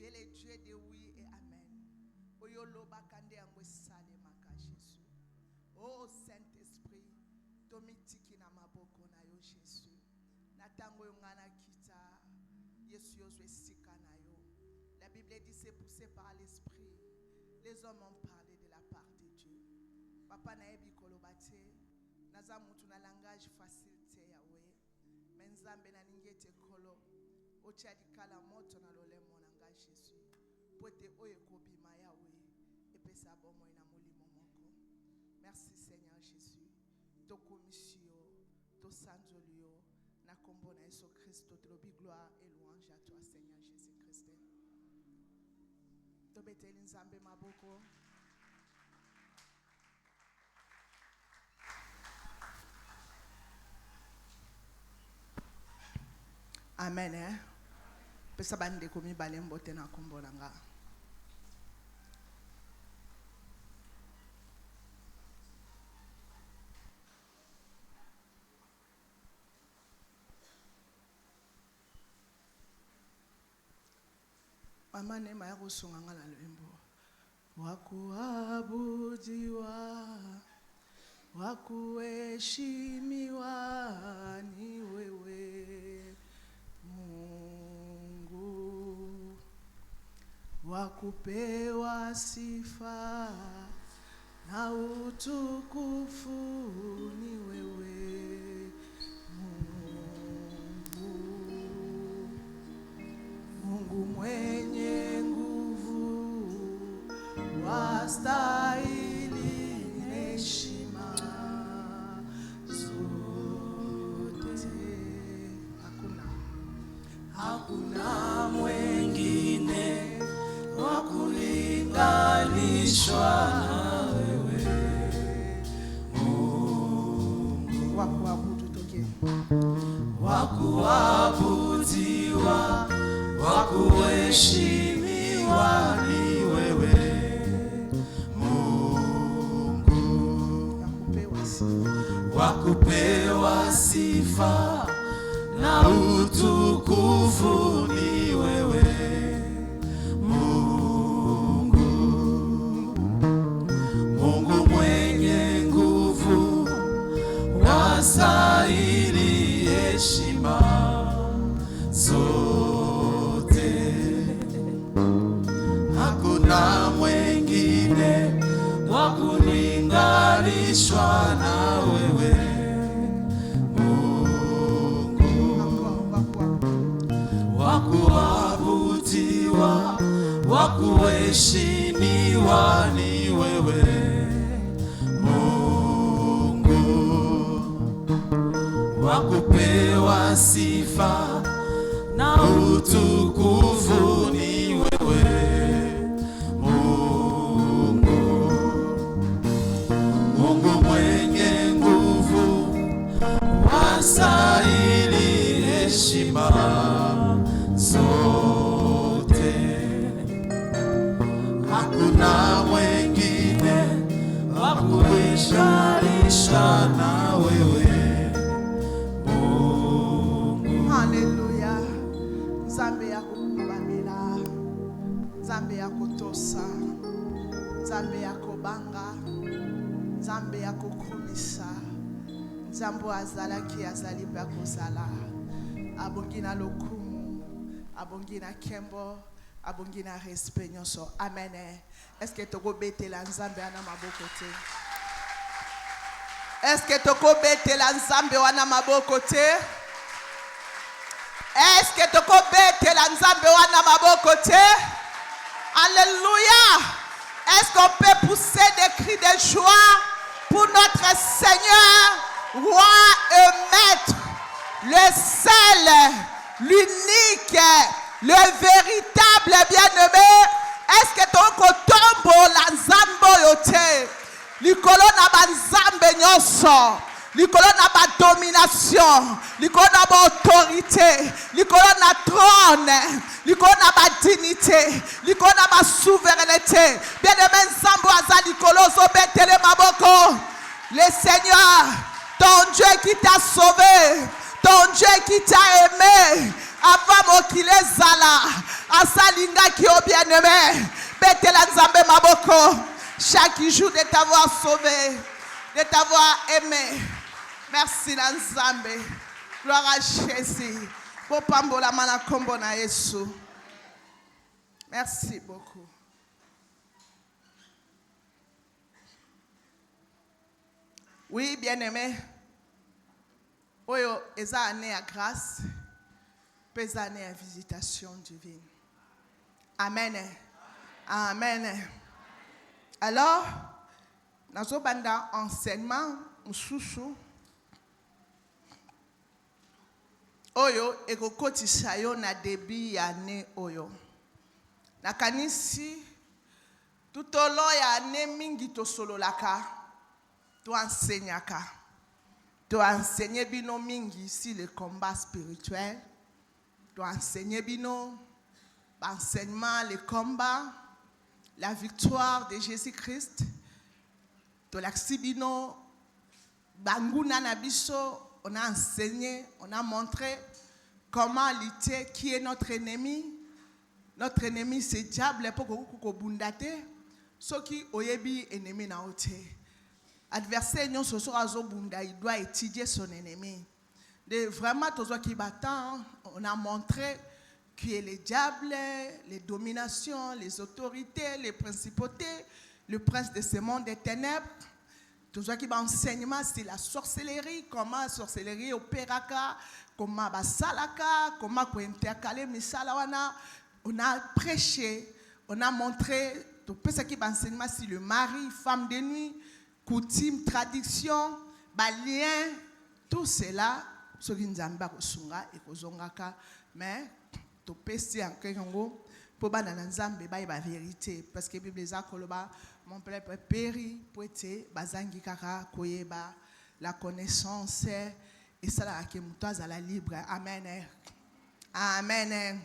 Tu es le Dieu de oui et amen. Oyolo bakande angwe sale maka Jésus. Oh Saint-Esprit, tomitiki na maboko na yo Jésus. Natango yongana kita, Yesu yozwe sika na yo. La Bible dit c'est poussé par l'Esprit. Les hommes ont parlé de la part de Dieu. Papa na ebi kolobate, naza mutu na langage facile te yawe. Menzambe na ningete kolo, ocha dikala moto na lolemo nanga Jésus. Pote oye kobima yawe, epesa bomo ina mulimo moko. Merci Seigneur Jésus. To komisio, to sanzolio, na kombo na Yesu Christo, te lobi gloire et louange à toi Seigneur Jésus Christ. To beteli nzambe maboko. Amen. Pesa bande komi balembo te na kombo nanga. Mama nema ya kusunga ngala lembo. Wakuabudiwa, wakuheshimiwa ni wewe Mungu, wakupewa sifa na utukufu ni wewe Mungu mwenye nguvu, wastahili heshima zote. Hakuna mwengine wa kulinganishwa na wewe Mungu. Wakuabudu toke. Wakuabudiwa, wakuheshimiwa ni wewe Mungu, wakupewa sifa na utukufu ni wewe Mungu, Mungu mwenye nguvu, wastahili heshima zote. Hakuna mwengine wa kulinganishwa na wewe Mungu, wa kuabudiwa, wa kuheshimiwa ni wewe Mungu, wa kupewa sifa na utukufu ni wewe Mungu, Mungu mwenye nguvu, wastahili heshima zote. Hakuna mwengine wa kulinganishwa na wewe Mungu. Hallelujah. Nzambe ya kubambela, Nzambe ya kutosa, Nzambe ya kubanga, Nzambe ya kukumisa, Nzambe azalaki azali pe akozala, abongi na lokumu, abongi na kembo, abongi na respect nyonso. Amen. Est-ce que toko betela Nzambe ana maboko te? Est-ce que toko betela Nzambe wana maboko te? Est-ce que toko betela Nzambe wana maboko te? Alléluia. Est-ce qu'on peut pousser des cris de joie pour notre Seigneur, roi et maître, le seul, l'unique, le véritable bien-aimé? Est-ce que toko tombo la Nzambe yote? Likolo na banzambe nyonso, likolo na ba domination, likolo na ba autorité, likolo na trône, likolo na ba dignité, likolo na ba souveraineté. Bien-aimé Nzambe aza likolo zo betele maboko. Le Seigneur, ton Dieu qui t'a sauvé, ton Dieu qui t'a aimé, Avant mokile zala. Asalinga ki o bien-aimé. Betela nzambe maboko. Chaque jour de t'avoir sauvé. De t'avoir aimé. Merci Nzambe. Gloire à Jésus. Popambola mana kombo na Yesu. Merci beaucoup. Oui, bien-aimé. Oyo eza année à grâce. Pesa année à visitation divine. Amen. Amen. Alors, dans banda enseignement, mususu. Oyo ekokotisa yo na début ya année oyo. Nakanisi tutolo ya année mingi tosololaka, to enseignaka. To enseigner bino mingi ici le combat spirituel. To enseigner bino l'enseignement, le combat, la victoire de Jésus-Christ. To laksi bino banguna na biso. On a enseigné, on a montré comment lutter, qui est notre ennemi. Notre ennemi, c'est le diable. Ce qui est ennemi na ote. Adversaire, il doit étudier son ennemi. Vraiment, on a montré qui est le diable, les dominations, les autorités, les principautés, le prince de ce monde des ténèbres. Tout ce qui va enseignement, c'est la sorcellerie, comment la sorcellerie opère, comment basalaka, comment intercaler misalawana. On a prêché, on a montré tout ce qui va enseignement, c'est le mari, femme de nuit, coutume, tradition, lien, tout cela, ce qui nous a sunga et kozongaka, mais tout pesi en kengo pour bananzambe ba vérité parce que Bible za koloba. Mon peuple périt, poété, bazangi kaka, koyeba, la connaissance, et ça là qui est à la libre. Amen. Amen.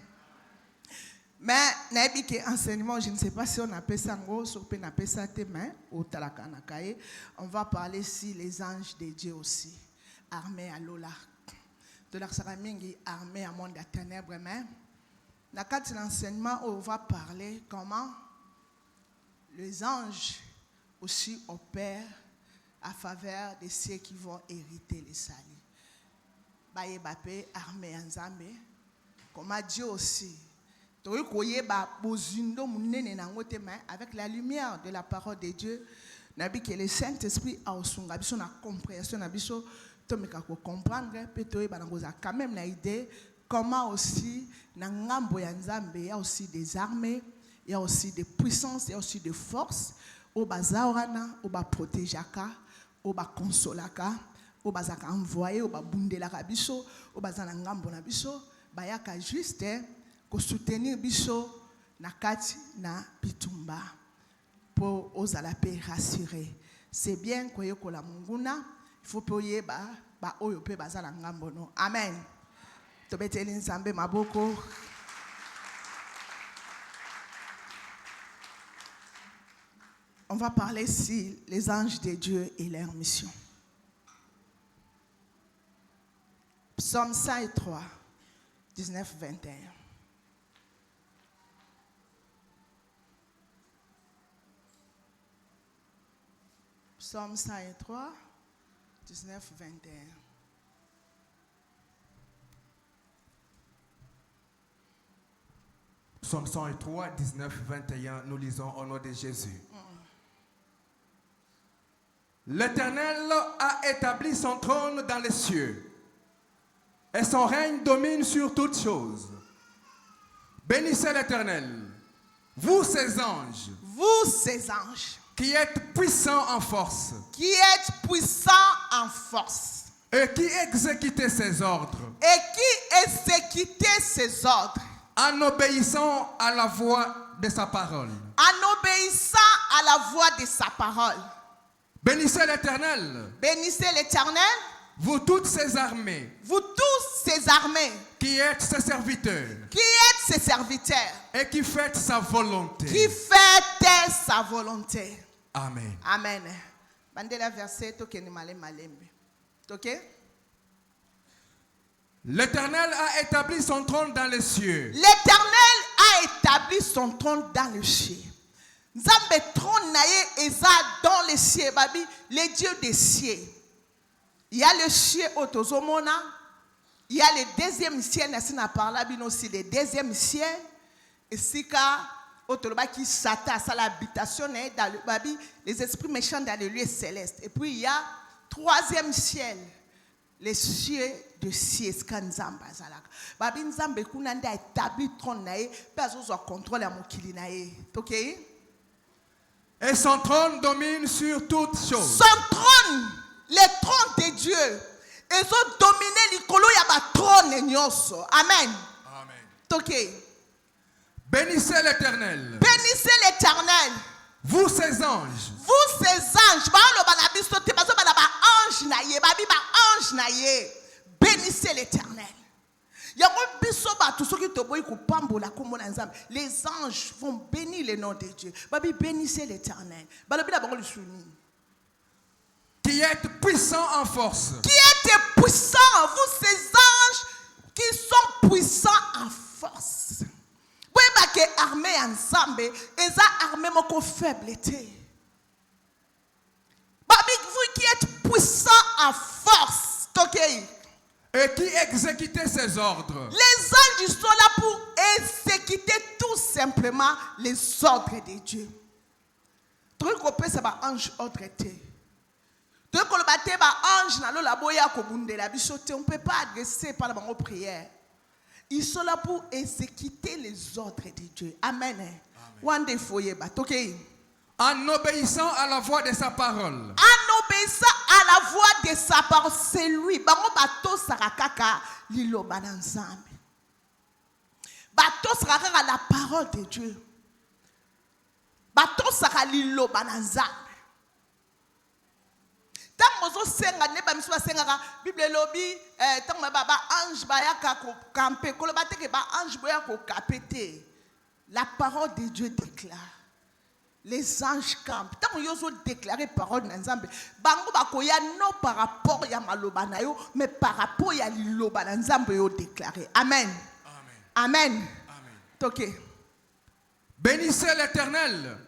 Mais, n'habite enseignement, je ne sais pas si on appelle ça en gros, sur on appelle ça témoin, ou talakanakaye. On va parler si les anges de Dieu aussi, armés à l'ola. De la saramingi, armés à monde de ténèbres, mais, dans l'enseignement, on va parler comment les anges aussi opèrent à faveur de ceux qui vont hériter les salis. Baye bapé armé ensemble. Comme Dieu aussi. Avec la lumière de la parole de Dieu, nabi que le Saint-Esprit a osunga biso na compréhension na biso tomeka ko comprendre petoye banangoza quand même na idée comment aussi na ngambo ya Nzambe il y a aussi des armées. Il y a aussi des puissances, il y a aussi des forces. Au bazaorana, au bas protégeaka, au bas consolaka, au bas envoyé, au bas bundelaka biso, au bas zanangambo na biso, bayaka juste ko soutenir biso na kati na bitumba pour osala pe rassurer. C'est bien ko yekola munguna, il faut payer ba oyo pe bazala ngambo no. Amen. To beteli nzambe maboko. On va parler ici les anges de Dieu et leur mission. Psaume 103, 19-21. Psaume 103, 19-21. Psaume 103, 19-21, nous lisons au nom de Jésus. L'Éternel a établi son trône dans les cieux, et son règne domine sur toutes choses. Bénissez l'Éternel, vous ses anges. Vous ses anges. Qui êtes puissants en force. Qui êtes puissants en force. Et qui exécutez ses ordres. Et qui exécutez ses ordres. En obéissant à la voix de sa parole. En obéissant à la voix de sa parole. Bénissez l'Éternel. Bénissez l'Éternel. Vous toutes ses armées. Vous tous ses armées. Qui êtes ses serviteurs. Qui êtes ses serviteurs. Et qui faites sa volonté. Qui faites sa volonté. Amen. Amen. Bandela verset toke ni malembe. Ok? L'Éternel a établi son trône dans les cieux. L'Éternel a établi son trône dans le ciel. Nzambe trône naye eza dans les cieux, babi, les dieux des cieux. Il y a le ciel autozomona, il y a le deuxième ciel, n'a parlé aussi le deuxième ciel, et sika autoloba qui Satan ça l'habitation dans le babi, les esprits méchants dans les lieux célestes. Et puis il y a troisième ciel, les cieux de ciel skanzamba zalaka. Babi nzambe kunanda établi trône naye, pas aux contrôle à mokili naye. OK? Et son trône domine sur toutes choses. Son trône, le trône de Dieu, ils ont dominé l'ikolo ya ba trône nyonso. Amen. Amen. OK. Bénissez l'Éternel. Bénissez l'Éternel. Vous ses anges. Vous ces anges, ba lo bana biso te bazo bana ba ange na ye, ba bi ba ange na ye. Bénissez l'Éternel. Les anges vont bénir le nom de Dieu. Babi, bénissez l'Éternel. Qui êtes puissant en force. Qui êtes puissant, vous ces anges qui sont puissants en force. Vous voyez que l'armée ensemble, et ça armée mon faiblité. Babi, vous qui êtes puissant en force, ok. Et qui exécutait ses ordres. Les anges sont là pour exécuter tout simplement les ordres de Dieu. On ne peut pas adresser par la prière. Ils sont là pour exécuter les ordres de Dieu. Amen. En obéissant à la voix de sa parole. En obéissant à la voix de sa parole, c'est lui. Bango bato sarakaka lilo bananzambe. Bato sarakaka la parole de Dieu. Bato sarakaka lilo bananzambe. Tant mozo senga ne ba miswa senga Bible lobi tant ma baba ange bayaka ko camper ko lobate ke ba ange boya ko kapete. La parole de Dieu déclare. Les anges campent. Tant qu'ils ont déclaré parole dans Nzambe, bango bakoya non par rapport ya maloba na yo, mais par rapport ya liloba na Nzambe yo déclaré. Amen. Amen. Amen. OK. Bénissez l'Éternel,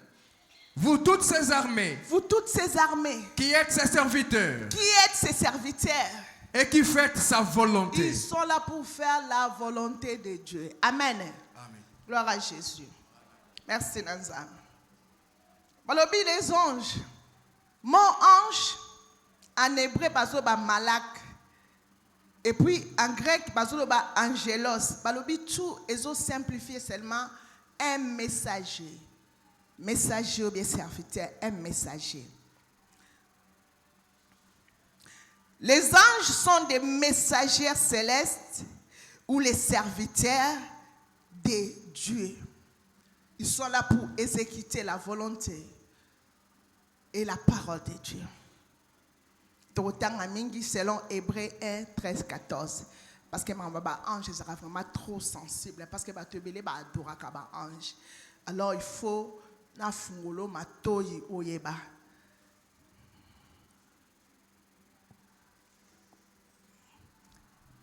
vous toutes ses armées. Vous toutes ces armées. Qui êtes ses serviteurs. Qui êtes ses serviteurs. Et qui faites sa volonté. Ils sont là pour faire la volonté de Dieu. Amen. Amen. Gloire à Jésus. Merci Nzambe. Balobi les anges. Mon ange, en hébreu, bazoba malak. Et puis en grec, bazoba angelos. Balobi tout, ils ont simplifié seulement un messager. Messager ou bien serviteur, un messager. Les anges sont des messagers célestes ou les serviteurs de Dieu. Ils sont là pour exécuter la volonté et la parole de Dieu. Selon Hébreux 1, 13, 14. Parce que mon ange sera vraiment trop sensible. Parce que les ange. Alors il faut na fungolo matoyi oyeba.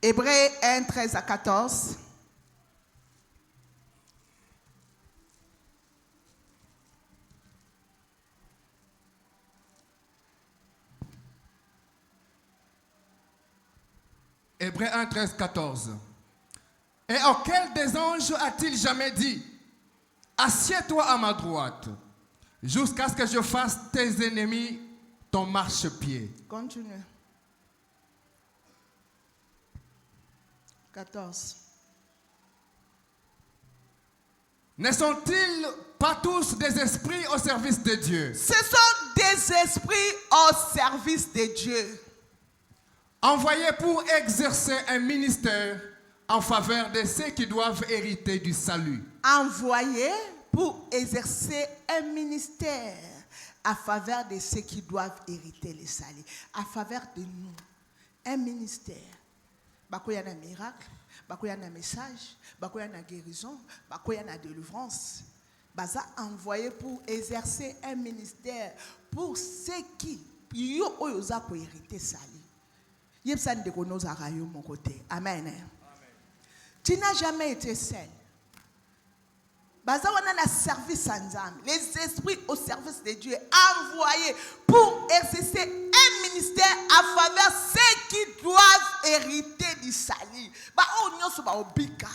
Hébreux 1, 13 à 14. Hébreux 1, 13, 14. Et auquel des anges a-t-il jamais dit, assieds-toi à ma droite, jusqu'à ce que je fasse tes ennemis ton marchepied. Continue. 14. Ne sont-ils pas tous des esprits au service de Dieu? Ce sont des esprits au service de Dieu. Envoyés pour exercer un ministère en faveur de ceux qui doivent hériter du salut. Envoyés pour exercer un ministère à faveur de ceux qui doivent hériter le salut. À faveur de nous. Un ministère. Il y a un miracle, il y a un message, il y a une guérison, il y a une délivrance. Baza envoyé pour exercer un ministère pour ceux qui ont hérité salut. Yebsa ndeko nozaka yo mon côté. Amen. Tu n'as jamais été seul. Bazawana na service à Nzambe. Les esprits au service de Dieu envoyés pour exercer un ministère à faveur ceux qui doivent hériter du salut. Ba onyo so ba obika.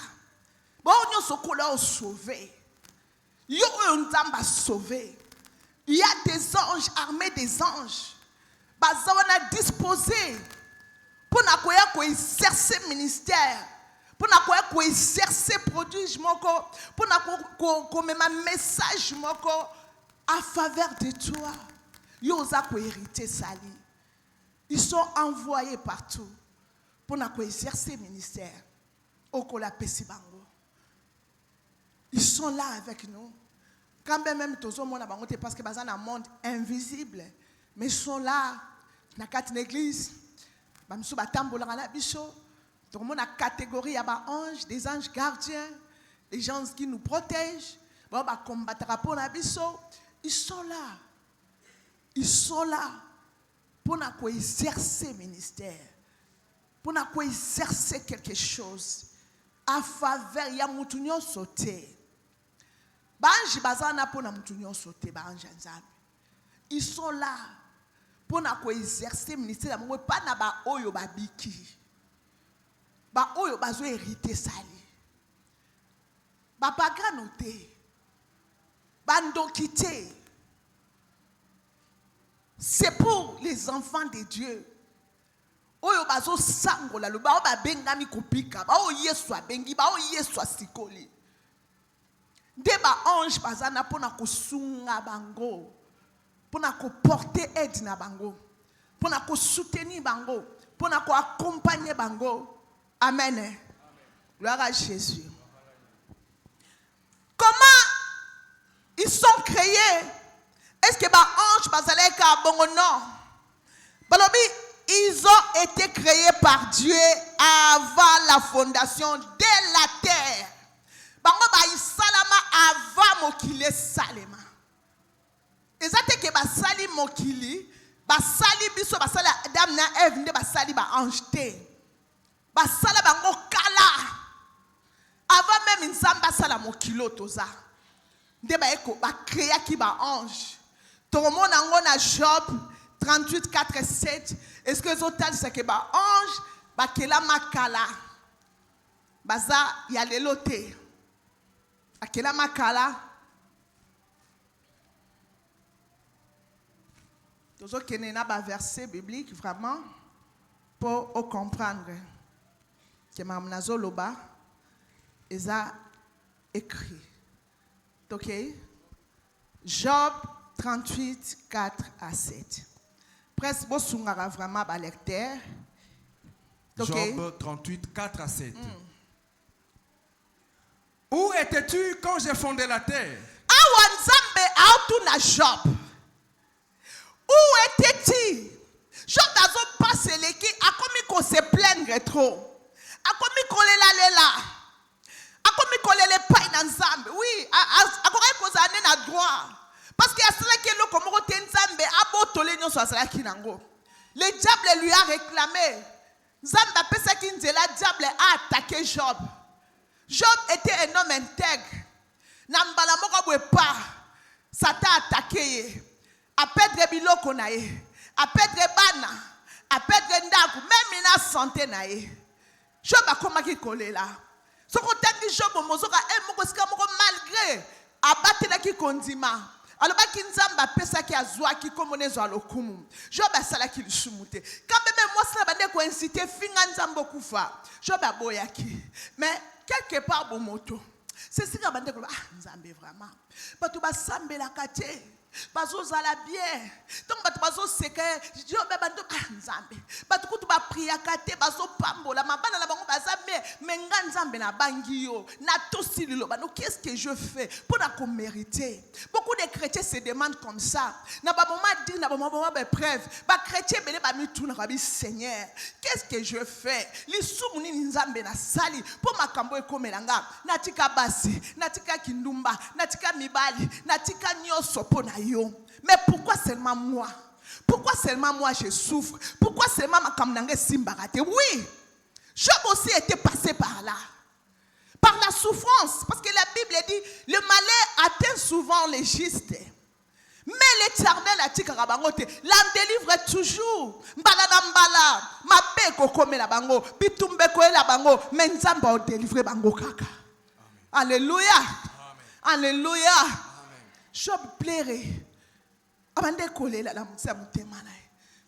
Ba onyo so kola o sauver. Yo Nzamba sauver. Il y a des anges armés des anges. Bazawana disposé pour na koya ko exercer ministère. Pour na exercer produit moko, pour na ko même un message moko à faveur de toi. Yo za ko hériter sali. Ils sont envoyés partout pour na ko exercer ministère. Okola pesi bango. Ils sont là avec nous. Quand même tozo mona bango te parce que bazan un monde invisible, mais ils sont là na quatre église. Bamsu batambola na biso. Donc, on a une catégorie, il y a des anges gardiens, des gens qui nous protègent. Bon, bah, combattre pour l'abisso. Ils sont là. Ils sont là pour nous exercer le ministère. Pour nous exercer quelque chose. À faveur, il y a moutounio sauté. Banji bazana pour na moutounio sauté, banji nzambe. Ils sont là pour nous exercer le ministère. Pas na ba oyo babiki. Ba oyo bazo hérité sali. Ba paga noté. Bandokité. C'est pour les enfants de Dieu. Oyo bazo sangola lo ba ba bengami kopika. Ba o yesu abengi ba o yesu asikoli. De ba ange bazana pona ko sunga bango. Pona ko porter aide na bango. Pona ko soutenir bango. Pona ko accompagner bango. Amen. Amen. Gloire à Jésus. Comment ils sont créés? Est-ce que ba ange bazaleka bongo non? Balobi, ils ont été créés par Dieu avant la fondation de la terre. Bango ba isalama avant mokili salema. Ezate ke ba sali mokili, ba sali biso ba sali Adam na Ève nde ba sali ba ange te. Basala bango kala avant même nzamba sala mokilo toza nde ba eko ba créa ki ba ange to mona ngo na Job 38 4 7 est-ce que zotal c'est que ba ange ba kela makala baza ya lelo te akela makala tozo kene na ba verset biblique vraiment pour comprendre. Que Mme Nazoloba a écrit. Ok? Job 38, 4 à 7. Presque, vous avez vraiment un lecteur. Job 38, 4 à 7. Où étais-tu quand j'ai fondé la terre? Job. Où étais-tu? Job n'a pas passé les qui a commis qu'on se plaindre trop. A commis qu'on les là. A commis qu'on les paye dans Nzambe. Oui, a commis qu'on s'en a droit. Parce qu'il y a cela qui est là comme on tient Nzambe. A beau toler nous soit cela qui n'ango. Le diable lui a réclamé. Nzambe a pensé qu'il le diable a attaqué Job. Job était un homme intègre. Nambala moko bwe pa. Satan a attaqué. A perdre biloko na ye. A perdre bana. A perdre ndaku. Même ina santé na ye. Job a comment collé là. Ce qu'on t'a dit Job mozoka moko sika moko malgré abattre na ki kondima. Alors ba kinzamba pesa ki azwa ki komonezo alokumu. Job a sala ki lishumute. Quand même moi ça bande ko inciter finga nzambo kufa. Job a boyaki. Mais quelque part bon moto. C'est ce que bande ko nzambe vraiment. Ba tu ba sambela kate. Bazo zala bien. Donc batu bazo seke Job bando nzambe. Batu kutu ba priya kate bazo pambola mabana na bango bazame menga nzambe na bangio na tosililo bano qu'est-ce que je fais pour na ko mériter. Beaucoup de chrétiens se demandent comme ça. Na ba moment dire na ba moment ba preuve. Ba chrétien bele ba mituna ba Seigneur. Qu'est-ce que je fais? Li sumuni nzambe na sali pour makambo ekomelanga. Natika basi, natika kindumba, natika mibali, natika nyoso pona. Mais pourquoi seulement moi? Pourquoi seulement moi je souffre? Pourquoi seulement ma kamnange simbarate? Oui, Job aussi était passé par là. Par la souffrance. Parce que la Bible dit, le malheur atteint souvent les justes. Mais l'Éternel a dit l'en délivre toujours. Mbala na mbala, ma paix kokome la bango, bitumbe koe la bango, mais nzamba o délivre bango kaka. Alléluia. Alléluia. Job plairait. Abande kole la mutsa mutema na.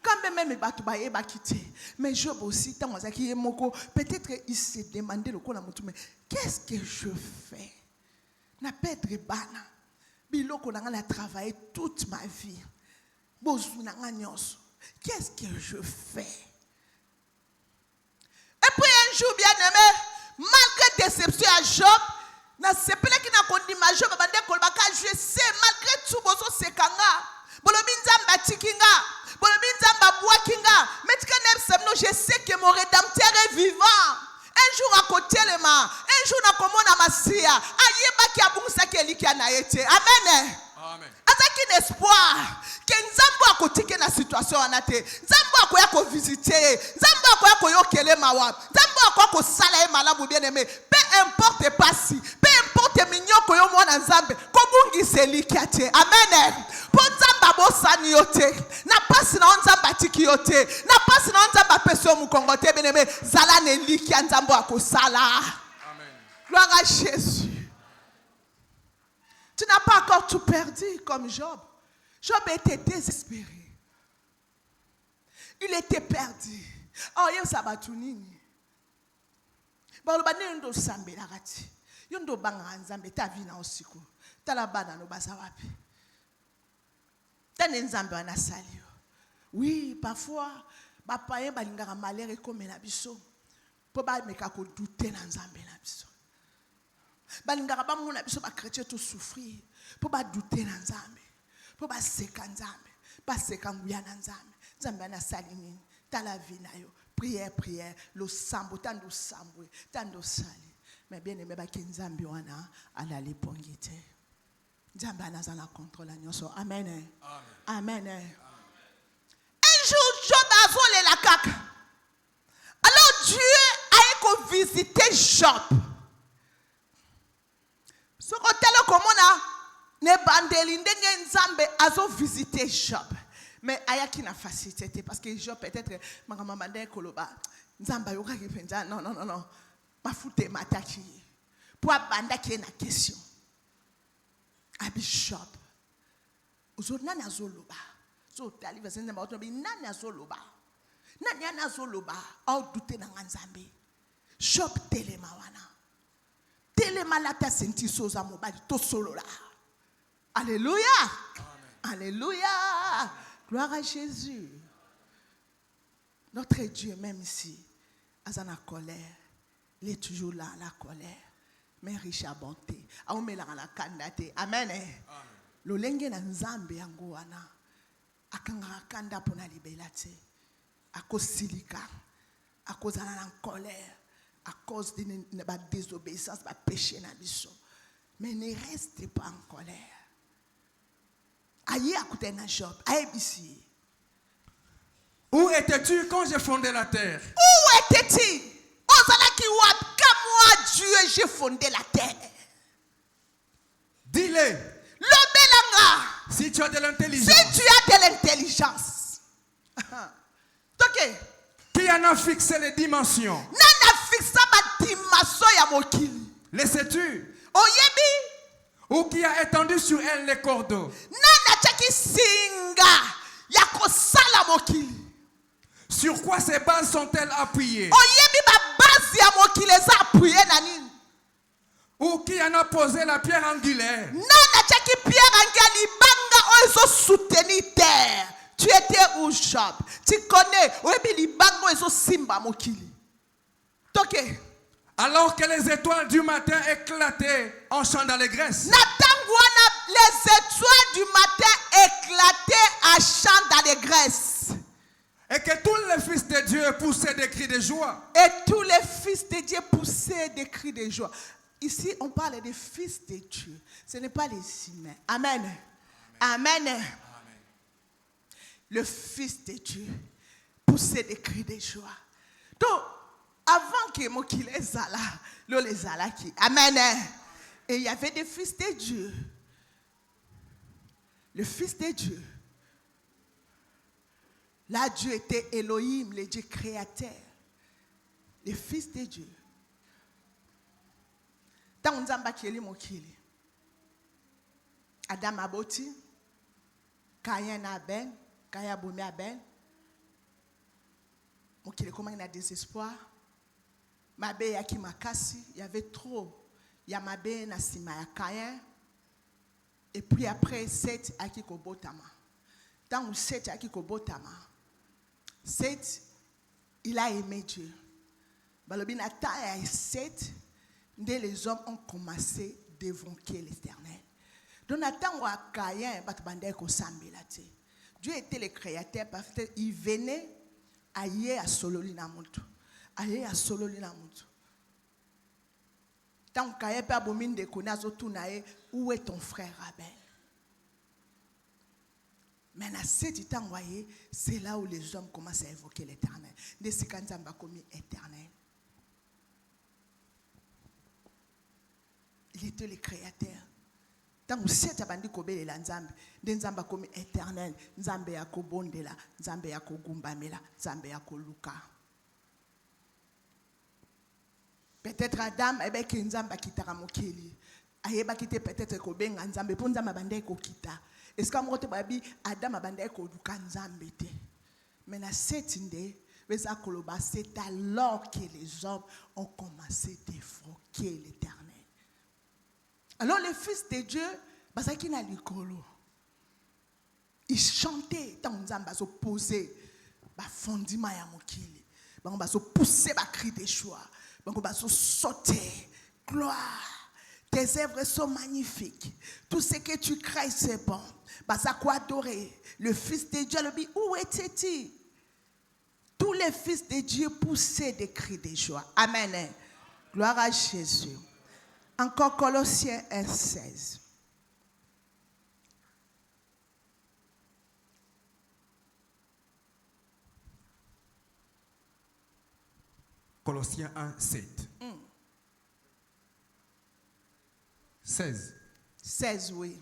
Quand même batu ba yeba kité. Mais Job aussi tant qui est moko, peut-être il s'est demandé le ko na mutu mais qu'est-ce que je fais? Na pètre bana. Biloko nanga a travaillé toute ma vie. Qu'est-ce que je fais? Et puis un jour, bien aimé, malgré déception à Job, je sais, malgré tout, je sais que mon rédempteur est vivant. Un jour à côté le ma, un jour na komona masia, ayeba ki abungisa ke likia na yete. Amen. Amen. Azaki espoir que nzambo akotike na situation anate. Nzambo akoya ko visiter, nzambo akoya ko yokele mawa. Nzambo akoya ko sala e malamu bien aimé. Peu importe passi, peu importe minyoko yo mwana nzambe, kobungisa likia te. Amen. Ponzamba bosani yote. Na pasi na nzamba tiki yote. Na pasi na nzamba peso mukongote bien aimé. Zala ne likia nzambo akosala. Amen. Gloire à Jésus. Tu n'as pas encore tout perdu comme Job. Job était désespéré. Il était perdu. Oh, il y a un sabatunini. Bon, le bané ndo sambe la rati. Yondo banga nzambe ta vie na osiko. Ta la bana no basawapi. Ta nzambe wana salio. Oui, parfois papa yen balingaka malheur comme na biso. Po ba meka ko douter na nzambe na biso. Balingaka ba mona biso ba chrétien tout souffrir. Po ba douter na nzambe. Po ba seka nzambe. Ba seka nguya na nzambe. Nzambe na salini. Ta la vie na yo. Prière, prière. Lo sambo tando sambwe. Tando sali. Mais bien aimé ba ki nzambe wana ala lipongite. Nzambe anazana contrôle nyonso. Amen. Amen. Amen. Un jour Job a volé la caca. Alors Dieu a visité Job. Ce côté-là, comme on a, ne bandeli ndenge nzambe azo visiter Job. Mais ayaki na facilité parce que Job peut-être maman mandé koloba nzamba yoka ki penza non. Ma foute mataki. Pour abanda qui est na question. Abi Job. Uzona na zoloba. So tali vasenza ba otobi nani azoloba. Nani anazoloba au douter na nzambe. Job telema wana. Telema la ta senti soza mobali to solola. Alléluia. Amen. Alléluia. Gloire à Jésus. Notre Dieu, même ici, à la colère, il est toujours là, la colère. Mais riche à bonté. Amen. Amen. Le lenge na nzambe yango wana. Akanga kanda pona libelate. À cause silika. À cause de la colère. À cause de la désobéissance, de péché na biso. Mais ne restez pas en colère. Aïe à côté de Job. Aïe ici. Où étais-tu quand j'ai fondé la terre? Où étais-tu? Comme moi, Dieu, j'ai fondé la terre. Dis-le. Si tu as de l'intelligence. Si tu as de l'intelligence. Ok. Qui en a fixé les dimensions? Nana fixa ma dimension ya mokili. Les sais-tu? Oyebi. Ou qui a étendu sur elle les cordeaux? Nana chaki singa ya kosala mokili. Sur quoi ces bases sont-elles appuyées? Oyebi ba base ya mokili eza appuyé na nini? Ou qui en a posé la pierre angulaire? Nana chaki pierre angulaire banga ozo soutenir terre. Tu étais où, Job? Tu connais? Oyebi libango ezo simba mokili. Toke. Alors que les étoiles du matin éclataient en chant d'allégresse. Les étoiles du matin éclataient en chant d'allégresse. Et que tous les fils de Dieu poussaient des cris de joie. Et tous les fils de Dieu poussaient des cris de joie. Ici, on parle des fils de Dieu. Ce n'est pas les humains. Amen. Amen. Amen. le Fils de Dieu poussait des cris de joie. Donc, avant que Mokile Zala, le Zalaki, amen. Et il y avait des fils de Dieu. Le Fils de Dieu. Là, Dieu était Elohim, le Dieu créateur. Le Fils de Dieu. Tant on zamba kili mokili. Adam aboti. Kayen Abel. Kaya boumi Abel. Mokili comment il a désespoir. Mabe yaki makasi. Il y avait trop. Il y a Mabe na sima ya Kayen. Et puis après, Seth aki kobotama. Tant où Seth aki kobotama. Seth, il a aimé Dieu. Balobi na ta et Seth, dès les hommes ont commencé d'évoquer l'Éternel. Donc Nathan ou Caïn, Dieu était le créateur parce qu'il venait ailleurs à Sololina Moutou. Ailleurs à Sololina Moutou. Tant que Caïn peut abominer de connaître où est ton frère Abel? Mais à cet temps, c'est là où les hommes commencent à évoquer l'Éternel. Des Sikanzamba commis éternel. Il était le créateur. Tant que c'est abandi kobele la nzambe, nzamba comme éternel, nzambe yako bondela, nzambe yako gumbamela, nzambe yako luka. Peut-être Adam ebe ki nzamba kitara mokeli. Ayeba kite peut-être ko benga nzambe po nzamba bande ko kita. Est-ce que amote babi Adam abande ko luka nzambe te. Mais na setinde beza koloba, c'est alors que les hommes ont commencé d'évoquer l'Éternel. Alors les fils de Dieu, ils chantaient tant que ils posaient les fondements ya mokili, ils poussaient les cris de joie, ils sautaient, gloire, tes œuvres sont magnifiques, tout ce que tu crées c'est bon, ils adorer. Le fils de Dieu lui dit, où était-il? Tous les fils de Dieu poussaient des cris de joie. Amen. Gloire à Jésus. Encore Colossiens 1:16. Colossiens 1:7. 16. 16, oui.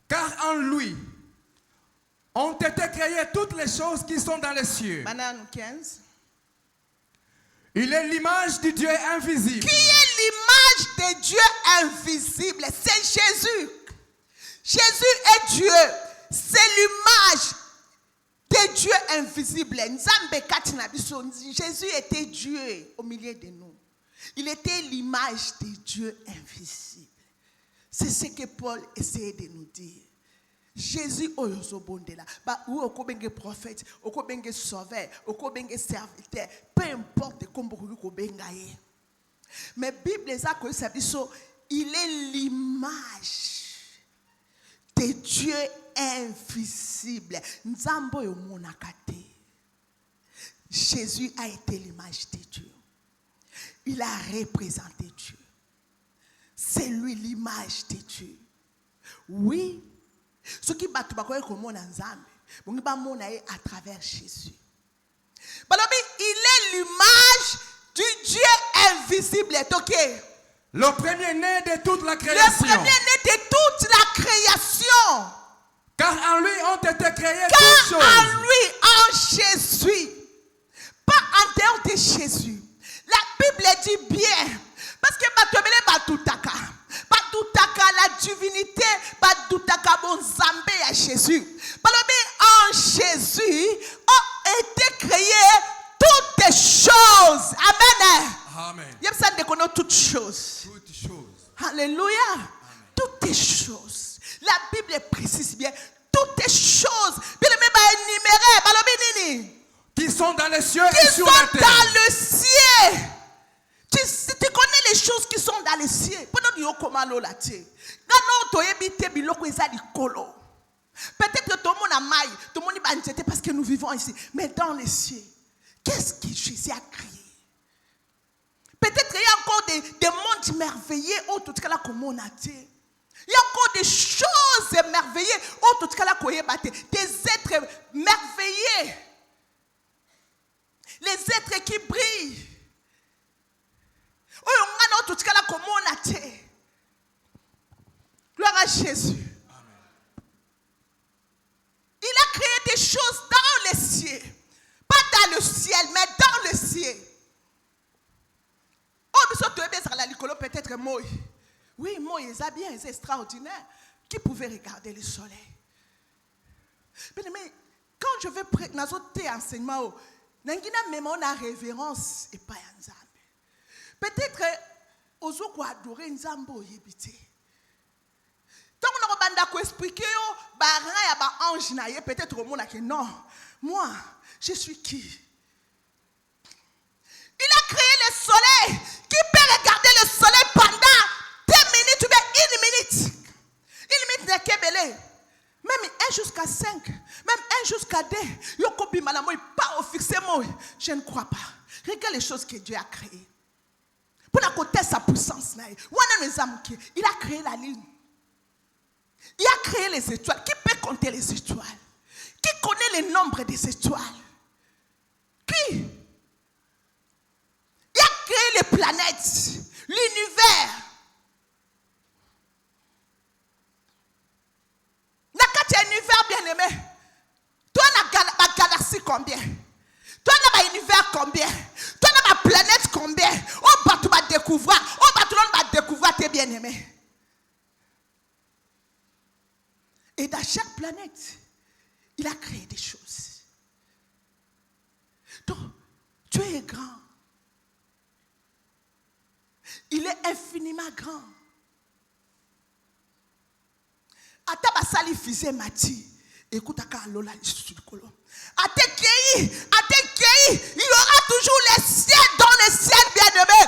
Car en lui ont été créées toutes les choses qui sont dans les cieux. Banane 15. Il est l'image du Dieu invisible. Qui est l'image de Dieu invisible? C'est Jésus. Jésus est Dieu. C'est l'image de Dieu invisible. Jésus était Dieu au milieu de nous. Il était l'image de Dieu invisible. C'est ce que Paul essayait de nous dire. Jésus oyozobondela ba ou okobenge prophète, okobenge sauveur, okobenge serviteur, peu importe comment ko benga ye. Mais Bible ezako sabiso, il est l'image de Dieu invisible. Nzambo yo monakate. Jésus a été l'image de Dieu. Il a représenté Dieu. C'est lui l'image de Dieu. Oui. Ce qui bat comme à travers Jésus. Il est l'image du Dieu invisible. Le premier-né de toute la création. Le premier-né de toute la création. Car en lui ont été créées toutes choses. En lui, en Jésus. Pas en dehors de Jésus. La Bible dit bien. Parce que la divinité, à Jésus. En Jésus ont été créées toutes les choses. Amen. Amen. Il y a toutes choses. Toutes choses. Alléluia. Amen. Toutes les choses. La Bible précise bien toutes les choses. Qui sont dans les cieux et sur la terre. Dans le ciel. Tu connais les choses qui sont dans les cieux. Peut-être tout le monde a maille, tout le monde est banjeté parce que nous vivons ici. Mais dans les cieux, qu'est-ce que Jésus a créé? Peut-être qu'il y a encore des mondes merveilleux. Il y a encore des choses choses émerveillées. Des êtres merveilleux. Les êtres qui brillent. Gloire à Jésus. Il a créé des choses dans les cieux. Pas dans le ciel, mais dans le ciel. Peut-être Moïse. Oui, Moïse a bien, c'est extraordinaire. Qui pouvait regarder le soleil? Mais quand je vais prêter dans un enseignement, on a révérence et pas un Nzambe. Peut-être aux autres adorer Nzambe yebite. Tant qu'on a banda ko expliquer ange na peut-être au monde que non. Moi, je suis qui? Il a créé le soleil. Qui peut regarder le soleil pendant 2 minutes ou bien 1 minute? 1 minute n'est que belé. Même 1 jusqu'à 5, même 1 jusqu'à 2. Yokobi malamo pas au fixé moi. Je ne crois pas. Regarde les choses que Dieu a créées. Pour la côté sa puissance, il a créé la lune. Il a créé les étoiles. Qui peut compter les étoiles? Qui connaît le nombre des étoiles? Qui? Il a créé les planètes, l'univers. N'a univers bien aimé. Toi, la galaxie combien? Toi, la univers combien? Toi, la planète combien? On va tout découvrir. On va tout découvrir tes bien aimés. Et dans chaque planète, il a créé des choses. Donc, Dieu est grand. Il est infiniment grand. Atabasali faisait mati. Écoute, Lola, il y aura toujours les ciels dans les ciels bien-aimés.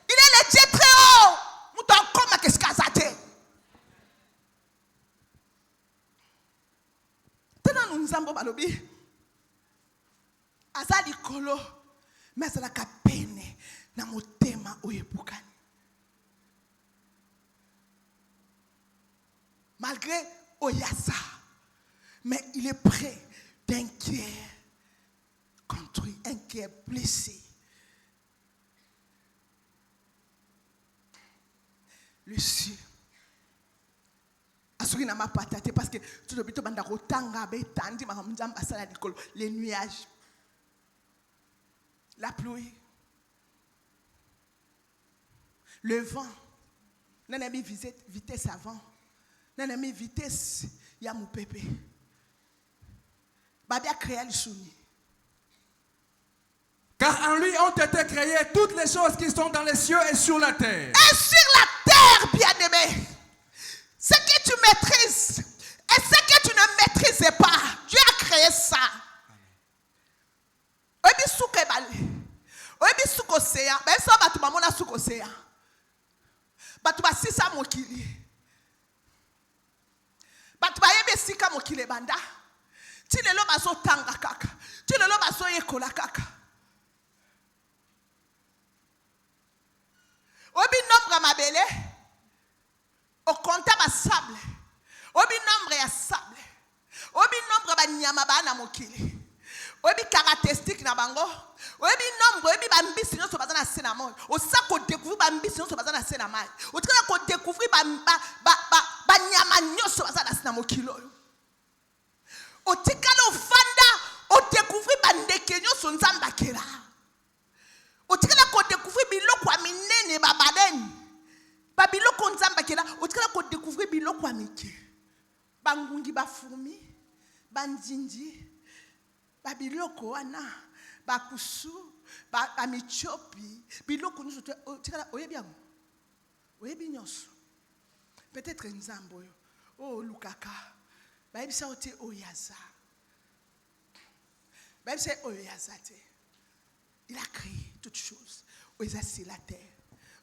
Il est le Dieu très haut. Qu'est-ce qu'il a dit? Tenons nous en balobi. Azali kolo, mais azala kapene na motema oyebukani. Malgré Oyasa, mais il est prêt d'un cœur construit, un cœur blessé. Le ciel. Asuri na ma patate parce que tout le bito banda rotanga be tandi ma mjamba sala dikolo les nuages, la pluie, le vent. N'a mis vitesse avant. N'a mis vitesse ya mon pépé. Babia créé le souni. Car en lui ont été créées toutes les choses qui sont dans les cieux et sur la terre. Et sur la terre, bien-aimé, ce que tu maîtrises et ce que tu ne maîtrises pas, Dieu a créé ça. Obi souke bali, obi souko seya, ben ça batu mamona souko seya, batu basisa mokili, batu bayebe sika mokili banda, ti lelo baso tanga kaka, ti lelo baso yekola kaka. Obi nombre mabele, au compta ba sable, obi nombre ya sable, obi nombre ba nyama ba na mokili. Obi caractéristique na bango, obi nombre, obi ba mbisi nyo so bazana sena mo. O sa ko découvrir ba mbisi nyo so bazana sena mai. O tika ko découvrir ba nyama nyo so bazana sena mokilo. O tika lo fanda, o découvrir ba ndeke nyo so nzamba kera. O tika ko découvrir biloko aminene ba baleni. Ba biloko nzamba kera, o tika ko découvrir biloko amike. Ba ngungi ba fourmi, ba njinji. Babiloko wana bakusu ba michopi biloko nous tikala oyebiango oyebi nyonso peut-être nzambo yo o lukaka bayebisa ote oyaza bayebisa oyaza te. Il a créé toutes choses oyaza sur la terre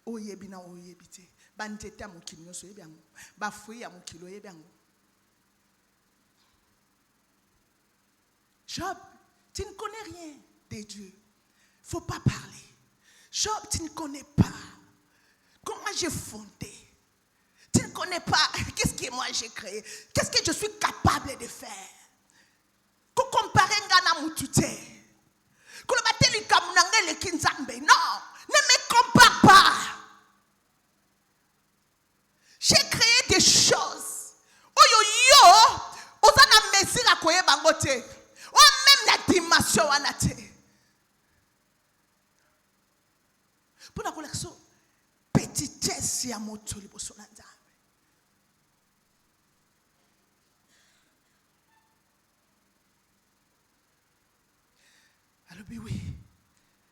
oyebi na oyebi te banzeta mokili nyonso oyebiango ba fruit ya mokili oyebiango. Job, tu ne connais rien de Dieu. Il ne faut pas parler. Job, tu ne connais pas. Comment j'ai fondé? Tu ne connais connais pas qu'est-ce que moi j'ai créé, qu'est-ce que je suis capable de faire. Ko comparer ngana mutute. Ko le bateli kamunanga le kinzambe. Non, ne me compare pas. J'ai créé des choses. Oyo yo, ozana mesira koyeba ngote. O même la dimension wana te. Pour la collection petitesse ya moto liboso na Nzambe. Alors oui,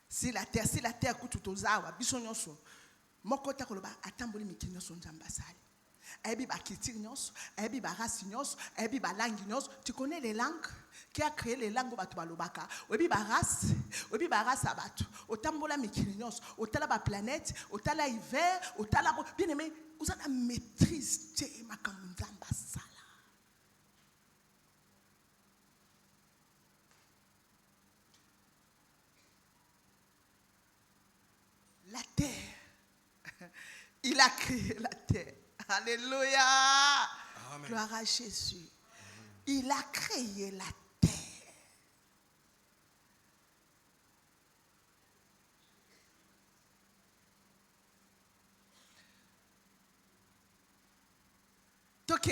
si la terre coûte aux arbres, biso nyonso moko ta koloba atamboli mikili nyonso Nzambe asali. Ebi ba culture nyonso, ebi ba race nyonso, ebi ba langue nyonso. Tu connais les langues? Qui a créé les langues batu balobaka? Ebi ba race abatu. Otambola mikili nyonso, otala ba planète, otala hiver, otala bien aimé, vous avez la maîtrise de makambo Nzambe asala. La terre. Il a créé la terre. Alléluia. Amen. Gloire à Jésus. Amen. Il a créé la terre. Ok.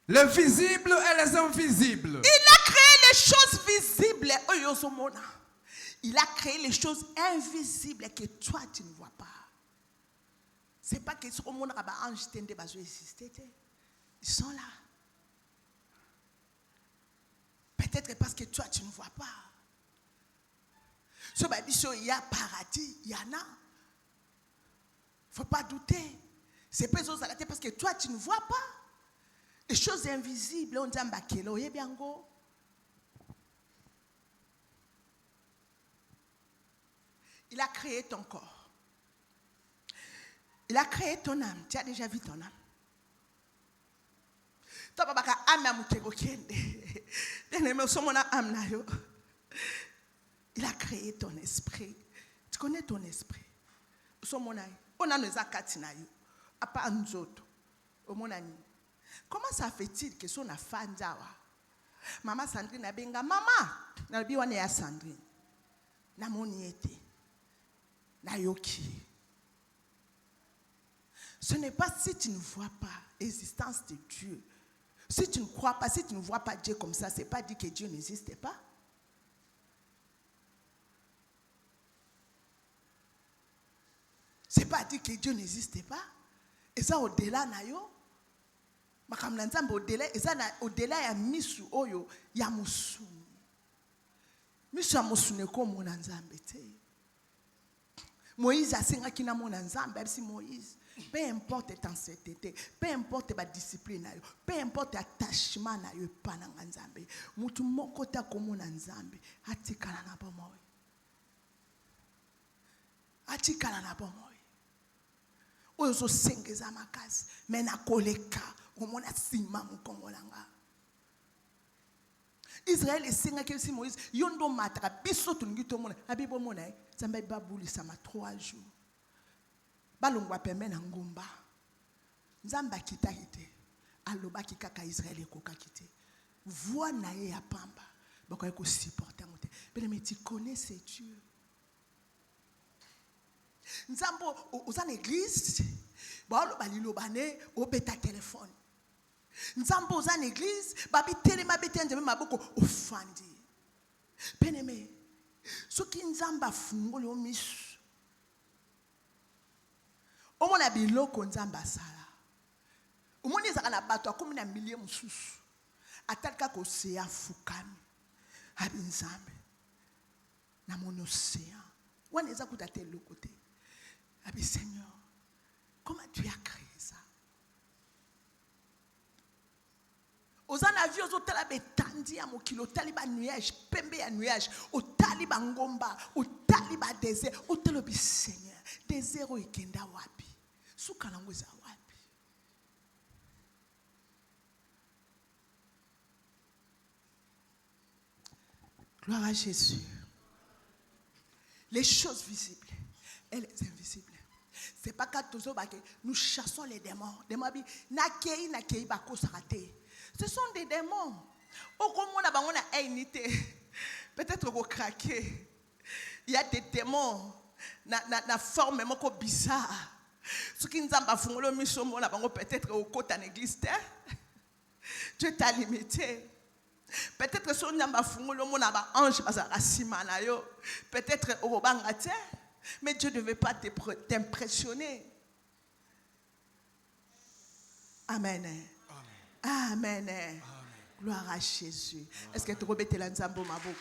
Les visibles et les invisibles. Il a créé les choses visibles. Il a créé les choses invisibles que toi tu ne vois pas. C'est pas que ce que mon ange tende bazo exister. Ils sont là. Peut-être parce que toi tu ne vois pas. Ce babiso il y a paradis, il y en a. Faut pas douter. C'est pas parce que toi tu ne vois pas. Les choses invisibles, on dit mbakelo yebiango. Il a créé ton corps. Il a créé ton âme. Tu as déjà vu ton âme. Il a créé ton esprit. Tu connais ton esprit. Comment ça fait-il que son fan Maman Sandrine a benga maman. Na bi wane ya Sandrine. Na moni ete. Na yoki. Ce n'est pas si tu ne vois pas l'existence de Dieu. Si tu ne crois pas, si tu ne vois pas Dieu comme ça, ce n'est pas dit que Dieu n'existe pas. Ce n'est pas dit que Dieu n'existe pas. Et ça au-delà nayo. Makamla nzambe au-delà ya misu oyo ya musuni. Misu ya musuni ko mona nzambe te. Moïse a singa kina mona nzambe abisi Moïse. Peu importe ta sainteté, peu importe ta discipline, peu importe attachement na yo pa na nzambe, mutu moko ta komona nzambe atikala na bomoyi. Atikala na bomoyi. Oyo so sengeza makasi, mena koleka omona sima mukongolanga. Israël esenga ke si Moïse yondo mataka biso tungi to mona abibo mona nzambe babulisa ma 3 jours. Balongwa pembe na ngumba. Nzamba kita ite. Alobaki kaka Israël ekoka kite. Voix na ye ya pamba. Bakoye ko supporter ngote. Mais tu connais ce Dieu. Nzambo aux en église, ba balilo bane obeta téléphone. Nzambo aux en église, babi telema bete nzambe maboko ofandi. Bien-aimé, soki nzamba fungoli o misu. Omona biloko nzamba sala. Omoni ezaka na bato akomi na milliers mususu. Atalika ko sea fukami. Abi nzambe. Na mon océan. Wana eza kuta te le côté. Abi Seigneur, comment tu as créé ça? Ozana vie ozotala betandi ya mokilo taliba nuage, pembe ya nuage, otaliba ngomba, otaliba désert, otalobi Seigneur, désert ikenda wapi? Sukalango za wapi? Gloire à Jésus. Les choses visibles et les invisibles. C'est pas quand nous chassons les démons. Ce sont des démons. Peut-être au craquer. Il y a des démons. Na forme bizarre. Ce qui nous a fait peut-être au côté en église. Dieu t'a limité. Peut-être que son ange peut-être au bangate, mais Dieu ne veut pas t'impressionner. Amen. Amen. Amen. Gloire à Jésus. Est-ce que tu rebêtes la nzambo maboko?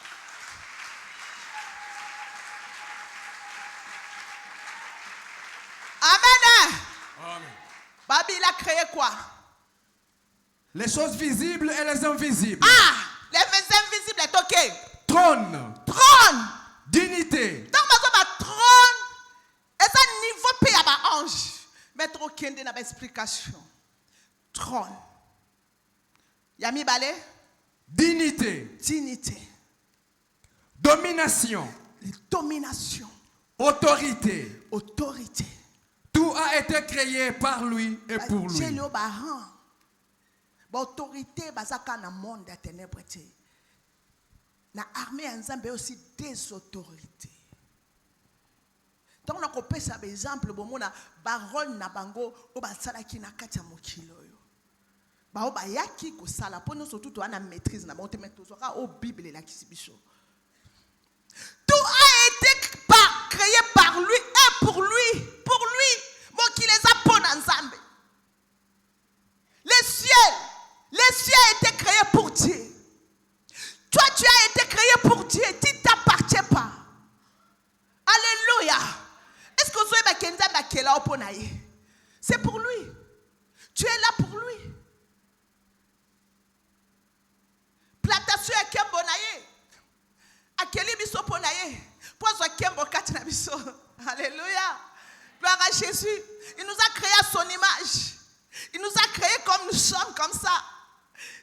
Amen. Amen. Babi, il a créé quoi? Les choses visibles et les invisibles. Ah, les invisibles est ok. Trône. Trône. Dignité. Donc, trône, et ça niveau pays à ange. Mettre aucun de nos explications. Trône. Yami balé. Dignité. Dignité. Domination. Domination. Autorité. Autorité. Tout a été créé par lui et pour lui. Autorité, basaka na monde des ténèbres. Na armée ensemble aussi des autorités. Donc on peut ça exemple bon na baron na bango o basala ki na kati ya mokilo yo. Ba o ba yaki ko sala pour nous surtout to ana maîtrise na monte mettre au Bible la kisibiso. Tout a été créé par lui et pour lui. Pour lui. Bon qui les a pon ensemble. Les cieux ont été créés pour Dieu. Toi, tu as été créé pour Dieu. Tu ne t'appartiens pas. Alléluia. Est-ce que vous avez c'est pour lui. Tu es là pour lui. Plantation à Kembo naye. Akeli biso ponaye. Pozo Kembo katina biso. Alléluia. Gloire à Jésus. Il nous a créé à son image. Il nous a créés comme nous sommes, comme ça.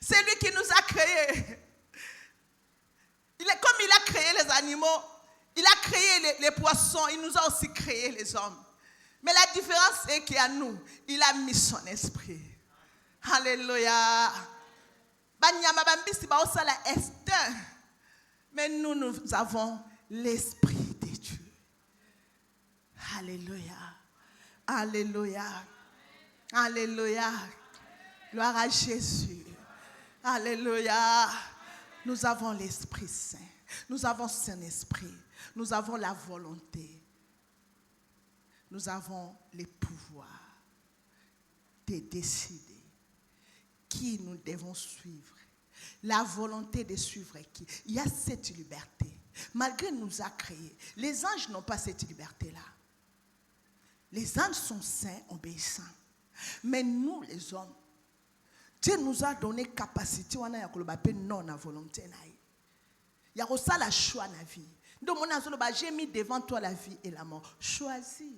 C'est lui qui nous a créés. Comme il a créé les animaux, il a créé les poissons, il nous a aussi créé les hommes. Mais la différence est qu'à nous, il a mis son esprit. Alléluia. Mais nous avons l'esprit de Dieu. Alléluia. Alléluia. Alléluia. Gloire à Jésus. Alléluia. Nous avons l'Esprit Saint. Nous avons son esprit. Nous avons la volonté. Nous avons les pouvoirs de décider qui nous devons suivre. La volonté de suivre qui. Il y a cette liberté. Malgré nous a créés, les anges n'ont pas cette liberté-là. Les anges sont saints, obéissants. Mais nous, les hommes, Dieu nous a donné capacité non à volonté. Il y a aussi la choix dans la vie. Donc, j'ai mis devant toi la vie et la mort. Choisis.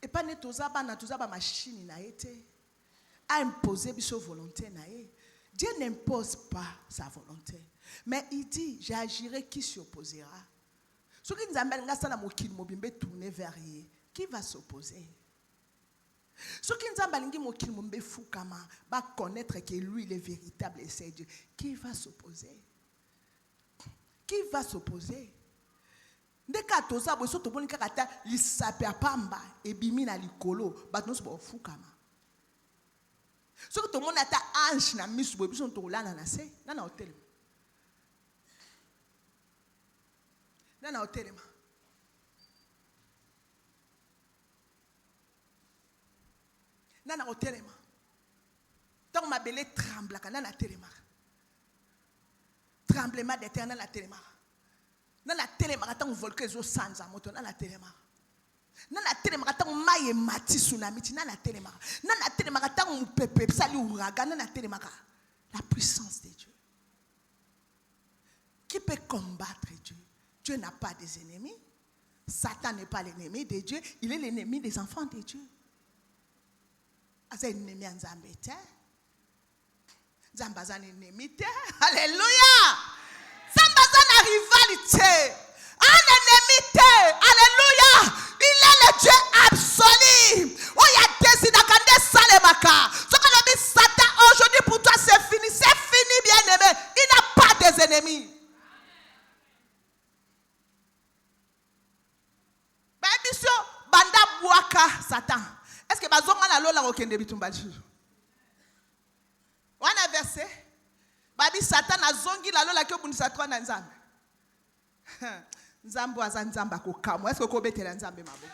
Et pas ne machine à imposer sa volonté. Dieu n'impose pas sa volonté. Mais il dit, j'agirai qui s'y opposera. Ce qui nous amène à tourner vers lui. Qui va s'opposer? Ce qui nous amène à connaître que lui, le véritable et c'est Dieu. Qui va s'opposer? Qui va s'opposer? Dès que tu as besoin de faire l'isapia pamba et bimina likolo, bah nous sommes fukama. Ce que tout le monde a ange na misu boy besoin de là na se na na hôtel. Na hôtel ma. Na hôtel ma. Tant ma belle tremble quand na téléma. Tremblement d'éternel na téléma. Na téléma tant volcan zo sanza moto na téléma. Na téléma tant maye mati tsunami na téléma. Na téléma tant pepe sali ouragan na téléma. La puissance de Dieu. Qui peut combattre Dieu? Dieu n'a pas des ennemis. Satan n'est pas l'ennemi de Dieu, il est l'ennemi des enfants de Dieu. C'est l'ennemi en Zambété. Zambazan ennemi. Alléluia. Zambazan rivalité. Un ennemi. Alléluia. Il est le Dieu absolu. Ka Satan. Est-ce que bazonga na lola okende bitumba lisusu? Wana verset babi Satan azongi la lola ke bundisa twa na nzambe. Nzambe aza nzambe akokamwa. Est-ce que ko betela nzambe maboko?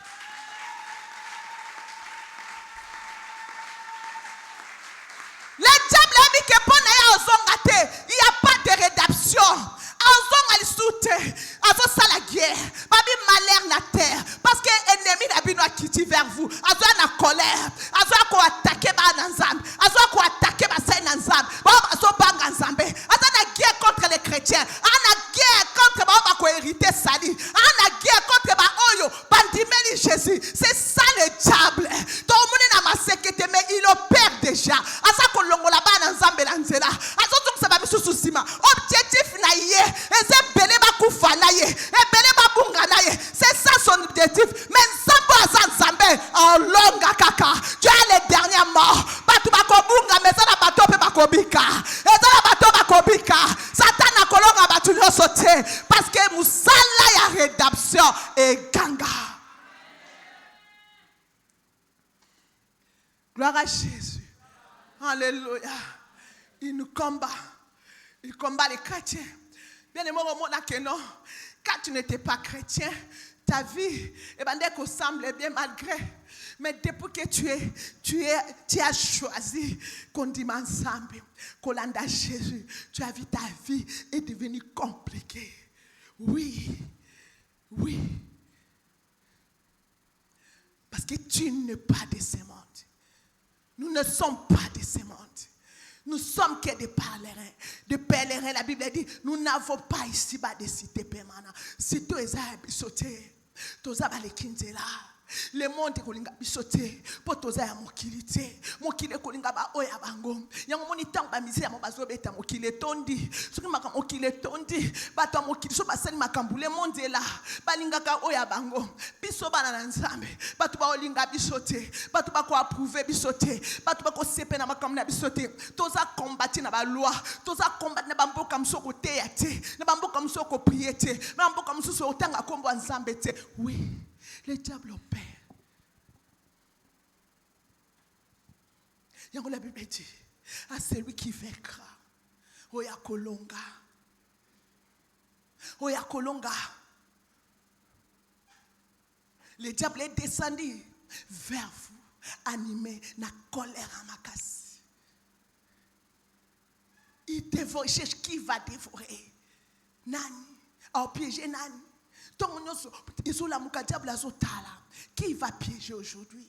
Le diable a dit que pour il n'y a pas de rédemption. Azonga lisute, azo sala guerre, babi malheur na terre, parce que ennemi na bino akiti vers vous, azo na colère, azo ko attaquer ba nzambe, azo ko attaquer ba sai nzambe, ba azo banga nzambe, azo na guerre contre les chrétiens, ana guerre contre ba ko hériter sali, ana guerre contre ba oyo, bandimeli Jésus, c'est ça le diable. Tout le monde na masekete mais il opère déjà. Azo ko longola ba nzambe la nzela, azo tuk sa ba misusu sima, objectif na ye. C'est ça son objectif. Mais en longa kaka. Tu as les derniers morts. Satan a kolonga batuno sauté. Parce que musala ya rédemption et ganga. Gloire à Jésus. Alléluia. Il nous combat. Il combat les chrétiens. Bien aimé, quand tu n'étais pas chrétien, ta vie semble bien malgré. Mais depuis que tu as choisi qu'on dit ensemble, qu'on a Jésus, tu as vu ta vie est devenue compliquée. Oui. Parce que tu n'es pas de ce monde. Nous ne sommes pas de ce monde. Nous sommes que des pèlerins. Des pèlerins, la Bible dit, nous n'avons pas ici-bas de cité permanente. Si tu es à bisoté, tu es à la le monde kolinga bisoté po toza ya mokili te mokili kolinga ba oya bango yango moni tango ba misère mo bazo beta mokili tondi soki maka mokili tondi bato mokili so basali makambu le monde là balinga ka oya bango biso bana na nzambe bato ba olinga bisoté bato ba ko approuver bisoté bato ba ko sepe na makambu na bisoté toza combattre na ba loi toza combattre na ba mboka msoko te ya te na ba mboka msoko prier te na mboka msoko otanga kombo nzambe te. Oui, le diable opère. Yango la Bible dit, à celui qui vaincra, oya kolonga. Oya kolonga. Le diable est descendu vers vous, animé na colère à makasi. Il dévore, cherche qui va dévorer. Nani, a piégé Nani. Qui va piéger aujourd'hui?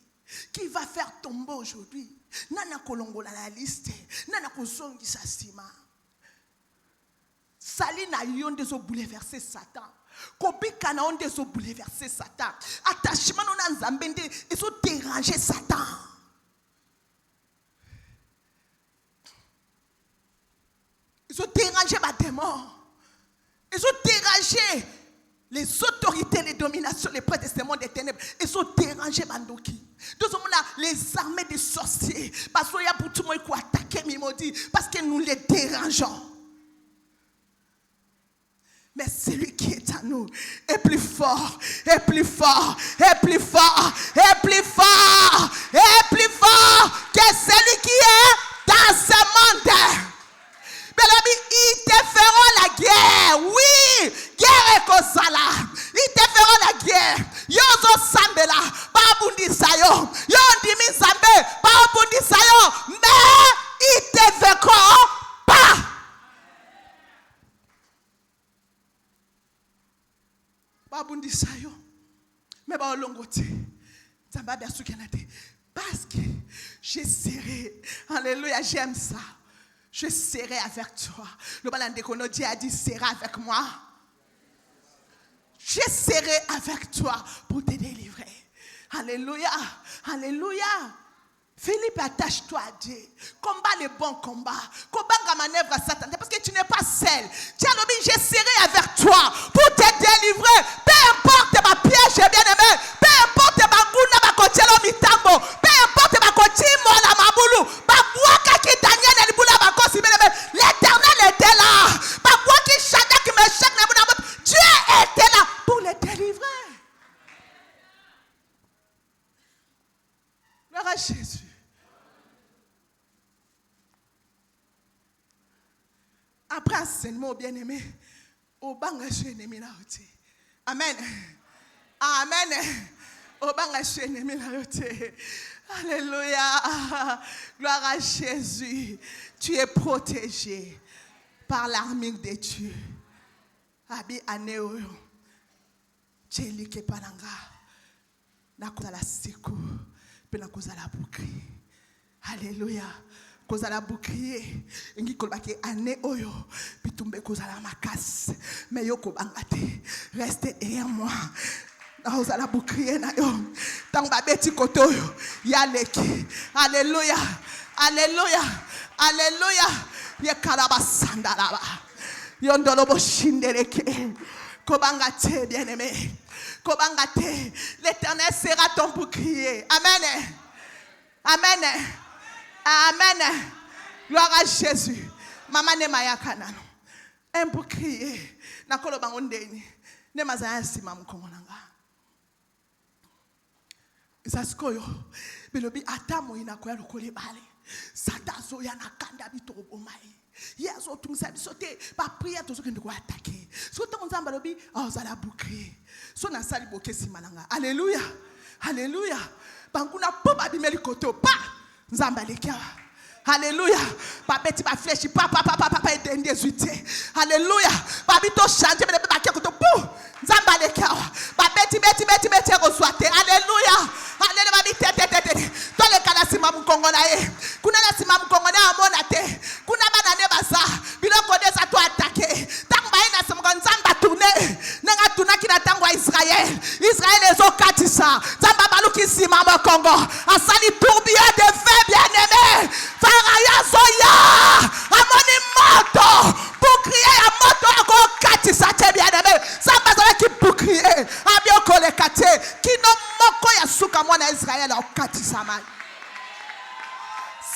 Qui va faire tomber aujourd'hui? Nana kolongola la liste. Nana kozongi sa sima. Salina yonde zo bouleverser Satan. Kobika na onde zo bouleverser Satan. Attachement na nzambende et zo déranger Satan. Ils ont dérangé ma démon. Ils ont dérangé les autorités, les dominations, les prêtres de ce monde des ténèbres. Ils ont dérangé Bandoki. Nous sommes là, les armées des sorciers. Parce qu'il y a beaucoup de monde qui attaquer Mimodi. Parce que nous les dérangeons. Mais celui qui est à nous est plus fort, est plus fort, est plus fort, est plus fort, est plus fort que celui qui est dans ce monde. Ils te feront la guerre. Oui, guerre et Kosala. Ils te feront la guerre. Yozo Sambela, Babundi Sayo. Yondimi Sambe, Babundi Sayo. Mais ils te vaincront pas. Babundi Sayo. Mais Baolongote. Zamba Biasukanate. Parce que je serai. Alléluia, j'aime ça. Je serai avec toi. Le Balandekono Dieu a dit, serai avec moi. Je serai avec toi pour te délivrer. Alléluia. Alléluia. Philippe, attache-toi à Dieu. Combat le bon combat. Combat la manœuvre à Satan. Parce que tu n'es pas seul. Tiens, je serai avec toi pour te délivrer. Peu importe ma piège, bien-aimé. Peu importe ma gouna, ma cochelo, mitambo. Peu importe ma cochimo, la maboulou. Ma boaka qui Daniel, elle boula, ma cosi, bien-aimé. L'Éternel était là. Ma boaka qui chada, qui me chèque, Dieu était là pour les délivrer. à Jésus. Après enseignement bien-aimé, au banga ennemi là aussi. Amen. Amen. Au banga ennemi là aussi. Alléluia. Gloire à Jésus. Tu es protégé par l'armure de Dieu. Abi aneo. Tcheli ke pananga. Na kozala seko. Pe na kozala bouclier. Alléluia. Kozala bouclier. Ngi kolbake ane oyo. Pitumbe kozala makas. Mais yo kobangate. Reste derrière moi. Kozala bouclier na yo. Tang ba beti koto yo. Yaleki. Alléluia. Alléluia. Alléluia. Ye karaba sandalaba. Yondolobo shindereke. Kobangate, bien-aimé. Kobangate. L'Éternel sera ton bouclier. Amen. Amen. Amen. Gloire à Jésus. Maman ne maya kanano. Un bouclier. Nakolo bangondeni. Ne mazaya sima mkongonanga. Isaskoyo. Bilobi atamo inakoya lokole bale. Satazo yana kanda bitorobo mai. Yes, au tout ça, sauter, pas prier, tout ce que nous devons attaquer. Sauter en zamba lobi, oh ça la bouclier. Son a sali boke si malanga. Alléluia, alléluia. Banguna poba bimeli koto pa, zamba lekia. Alléluia. Papa tu vas fléchir, papa et désuété. Alléluia. Papa tu change, mais pas qu'il koto pou, zamba lekia. Papa tu beti reçoite. Alléluia. Alléluia. Tete. Toi le kana sima mkongo na ye. Kuna na sima mkongo na amona te. Kuna bana ne baza. Biloko de sa to attaquer. Tangba ina sima nzamba tourner. Nenga tuna kina tangwa Israël. Israël ezo katisa. Zamba baluki sima mkongo. Asali tourbillon de feu bien-aimé. Faraya soya. Amoni moto. Pour crier à moto ako katisa te bien-aimé. Zamba zala ki pour crier. Abio kole kate. Kino moko ya suka mwana Israël au katisa man.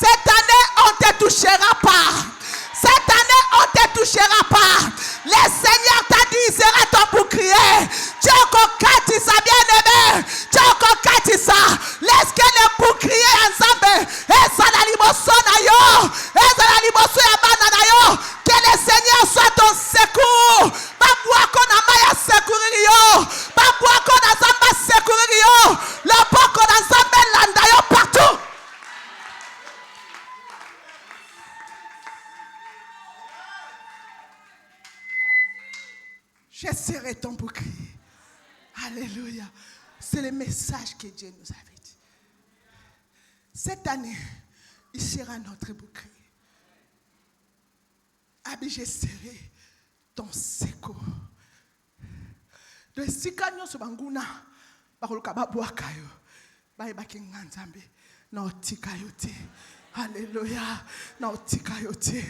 Cette année, on ne te touchera pas. Cette année, on ne te touchera pas. Le Seigneur t'a dit, il sera ton bouclier. Tchoko katisa bien-aimé. Tchoko katisa. Laisse que le bouclier ensemble. Et ça n'a limoso na yo. Et ça n'a limoso ya bana yo. Que le Seigneur soit ton secours. Papua qu'on a maya secourir yo. Papua qu'on a zamba secourir yo. Le poko na zamba landa yo partout. Je serai ton bouclier. Alléluia. C'est le message que Dieu nous avait dit. Cette année, il sera notre bouclier. Abi, je serai ton secours. De sikanyo subanguna, bakoluka babuakayo, baibaki nganzambe, na otika yote. Alléluia. Na otika yote.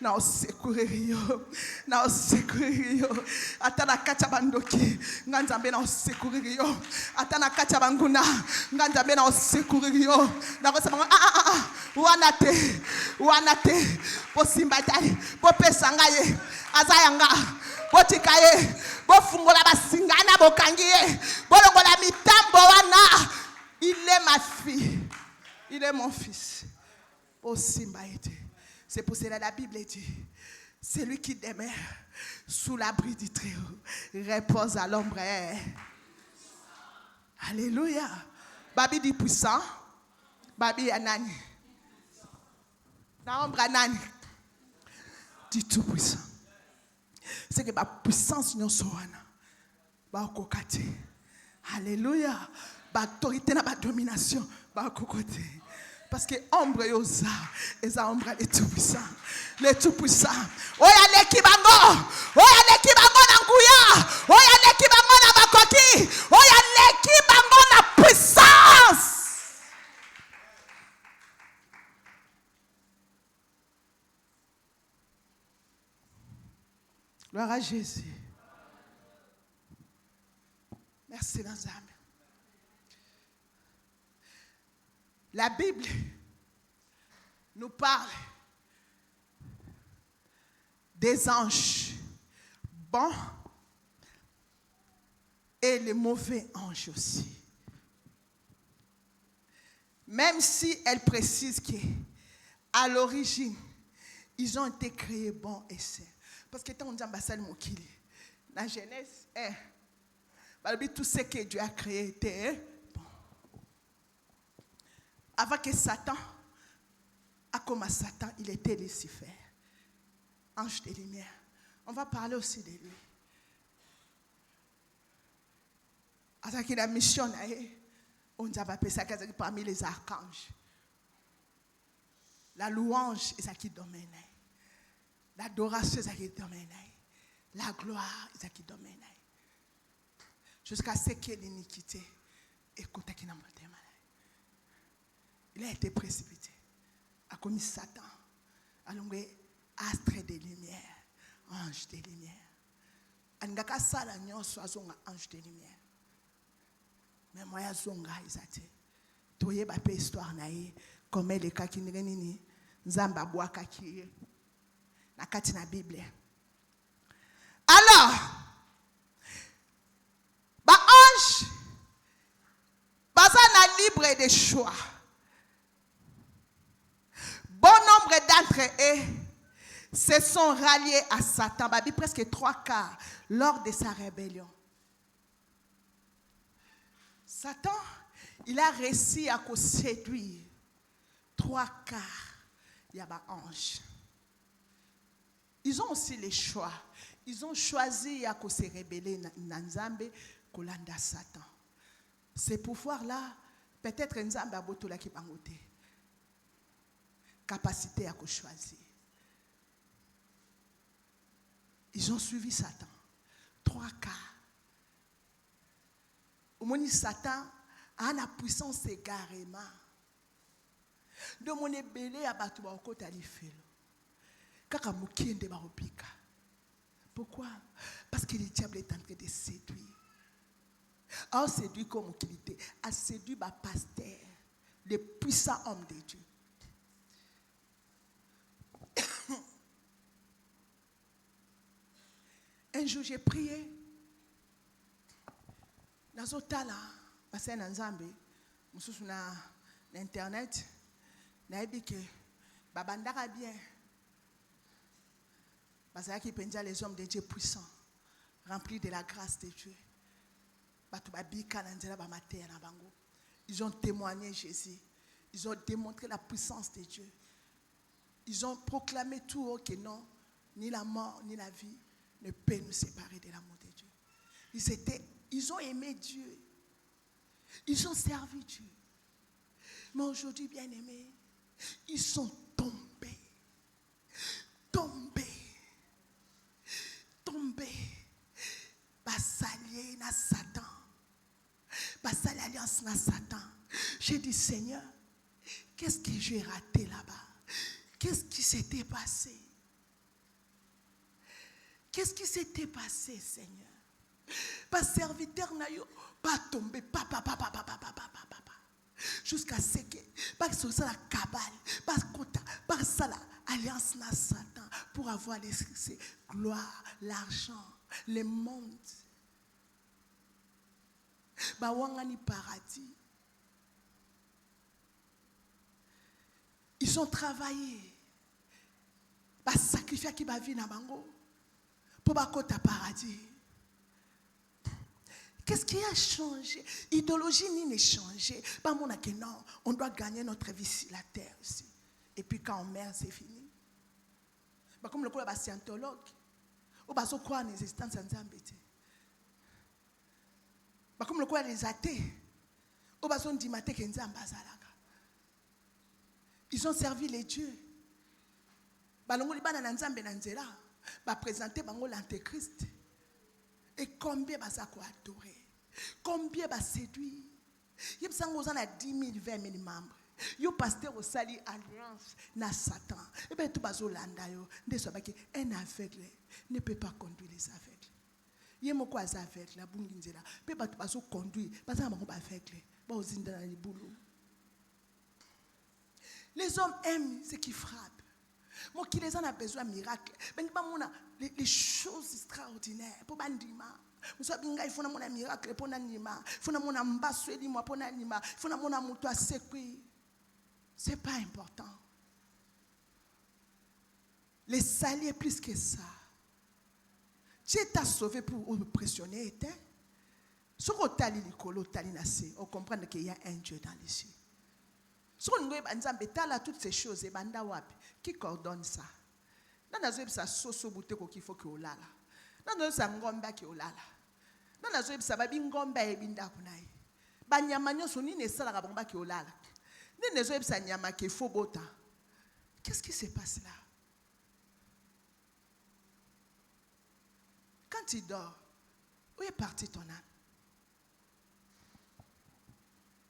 Na osekurio. Na osekurio. Atana kacha bandoki. Nganzambe na osekurio. Atana kacha banguna. Nganzambe na osekurio. Na kosema wanate. Wanate. Po simbatari. Po pesangaye. Azayanga. Po tikaye. Po fungola basingana bokangiye. Po longola mitambo wana. Il est ma fille. Il est mon fils. C'est pour cela que la Bible dit, c'est lui qui demeure sous l'abri du Très-Haut, repose à l'ombre. Alléluia. Babi dit puissant. Babi anani. Na ombre anani. Dit tout puissant. C'est que la puissance nous soana. Ba kokate. Alléluia. Ba autorité na ba domination ba kokote. Parce que ombre yosa, eza ombre le tout puissant, le tout puissant. Oya leki bango na nguya, oya leki bango na makoki, oya leki bango na puissance. Gloire à Jésus. Merci dans âme. La Bible nous parle des anges bons et les mauvais anges aussi. Même si elle précise qu'à l'origine, ils ont été créés bons et sains. Parce que quand on dit ambassade Mokili, dans la Genèse 1, tout ce que Dieu a créé était bon. Avant que Satan, comme Satan, il était Lucifer, ange de lumière. On va parler aussi de lui. Avant qu'il a missionné, on a appelé ça parmi les archanges. La louange est ce qui domine. L'adoration est ce qui domine. La gloire est ce qui domine. Jusqu'à ce que l'iniquité écoute qui n'a pas été mal. Il a été précipité. A commis Satan. Allongé astre de lumière. Ange de lumière. Angaka sala nyonso azonga ange de lumière. Mais moi yazonga izate. Toye ba pe histoire na ye comme les cas qui nini nzamba boaka ki na kati na Bible. Alors ba ange baza na libre de choix. Bon nombre d'entre eux se sont ralliés à Satan, presque 3/4 lors de sa rébellion. Satan, il a réussi à séduire 3/4 il y a des anges. Ils ont aussi les choix. Ils ont choisi à se rébeller dans Nzambe kolanda Satan. Ces pouvoirs-là, peut-être Nzambe a boto la qui bangote. Capacité à choisir. Ils ont suivi Satan. 3/4. Au moins, Satan a la puissance égarément. De mon ébélé à battre au côté à l'ifelo. Kaka mukinde barobika. Pourquoi? Parce que le diable est en train de séduire. A séduit comme qu'il était. A séduit par pasteur, les puissants hommes de Dieu. Un jour, j'ai prié. Dans ce temps-là, parce que dans Zambie, je suis sur Internet, je dit que Babandara bien. Parce qu'il y a les hommes de Dieu puissants, remplis de la grâce de Dieu. Ils ont témoigné Jésus. Ils ont démontré la puissance de Dieu. Ils ont proclamé tout haut que non, ni la mort, ni la vie ne peut nous séparer de l'amour de Dieu. Ils ont aimé Dieu. Ils ont servi Dieu. Mais aujourd'hui, bien aimés, ils sont tombés. S'allier à Satan. S'allier alliance à Satan. J'ai dit, Seigneur, qu'est-ce que j'ai raté là-bas? Qu'est-ce qui s'était passé? Qu'est-ce qui s'était passé, Seigneur? Pas serviteur n'a pas tombé, jusqu'à ce que, pas que ce soit la cabale, pas ça l'alliance na Satan pour avoir les succès, gloire, l'argent, le monde. Ba wangani paradis. Ils ont travaillé. Ba sacrifier qui ba vie na bango pour ba kota paradis. Qu'est-ce qui a changé? Idéologie n'est changé. Pas mon que non, on doit gagner notre vie sur la terre aussi. Et puis quand on meurt, c'est fini. Bah comme le coup là, scientologue, ou bah so quoi en existence en Zambie. Bah comme le coup les athées, ou bah son dimate kenzamba zalaka. Ils ont servi les dieux. Bah longo libana na Nzambe na nzela, bah présenter bango l'antéchrist. Et combien va ça adorer? Combien va séduire? Il y a 10 000, 20 000 membres. Yo pasteur au sali alliance na Satan. Et bien tout bazo landa yo. Un aveugle ne peut pas conduire les aveugles. Il y a beaucoup d'aveugles la bunginzela. Pe batu bazo conduire. Parce que ba aveugle. Ba ozinda na libulu. Les hommes aiment ce qui frappe. Moi qui les en a besoin de miracles. Mais les choses extraordinaires pour bandima. Vous savez il faut un miracle pour nanima. Il faut un mbasweli moi pour nanima. Il faut un muto asekwi. Ce n'est pas important. Les salir plus que ça. Dieu t'a sauvé pour oppressionner. Si on comprend qu'il y a un Dieu dans les cieux. Si on a toutes ces choses, qui coordonne ça? Dans la zone, ça soso bouté qu'il faut que olala. Dans la zone, ngomba ki olala. Dans la zone, ça va bien ngomba et binda kunai. Banyamanyo soni ne sala kabomba ki olala. Ni ne zone ça nyama ki faut bota. Qu'est-ce qui se passe là? Quand tu dors, où est parti ton âme?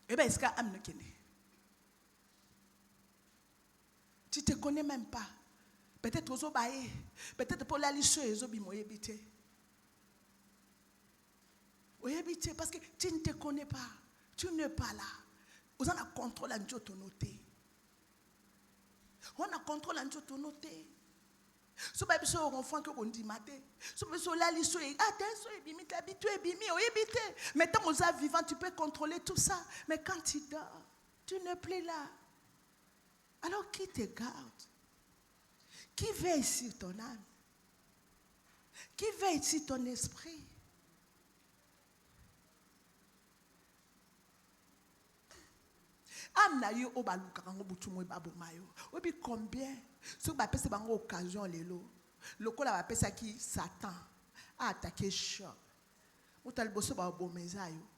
Eh bien, est-ce qu'il y a un âme qui est? Tu ne te connais même pas. Peut-être aux obaye, peut-être pour la liste les obi moyebité. Moyebité parce que tu ne te connais pas, tu n'es pas là. Vous en avez contrôle en Dieu ton noté. On a contrôle en Dieu ton noté. Si vous avez un enfant que vous dit maté, si vous avez la liste attention ebimi t'habitué ebimi oyebité. Maintenant aux âmes vivants tu peux contrôler tout ça, mais quand tu dors, tu n'es plus là. Alors qui te garde? Qui veille sur ton âme? Qui veille sur ton esprit? Âme na yo obaluka kango butumo babomayo. Obi combien? Si vous avez une occasion, le coup la pesa qui Satan a attaqué Job. Vous avez bossé par bomezayo.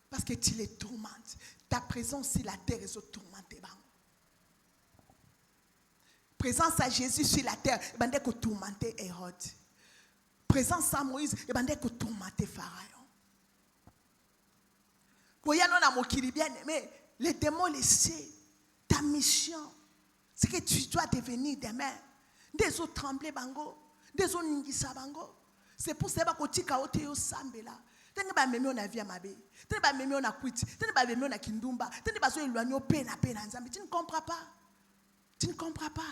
Parce que tu les tourmentes. Ta présence sur la terre est tourmentée. Présence à Jésus sur la terre, il va tourmenter Hérode. Présence à Moïse, il va tourmenter Pharaon. Mais les démons le savent. Ta mission, c'est que tu dois devenir demain. Des autres trembler bango, des autres ningisa bango. C'est pour ça que tu as été au Sambela. Tu n'as pas même on a vie à ma bé. Tu n'as pas même on a quitté. Tu n'as pas même on a kindumba. Tu n'as pas éloigné au peine à peine ensemble. Tu ne comprends pas. Tu ne comprends pas.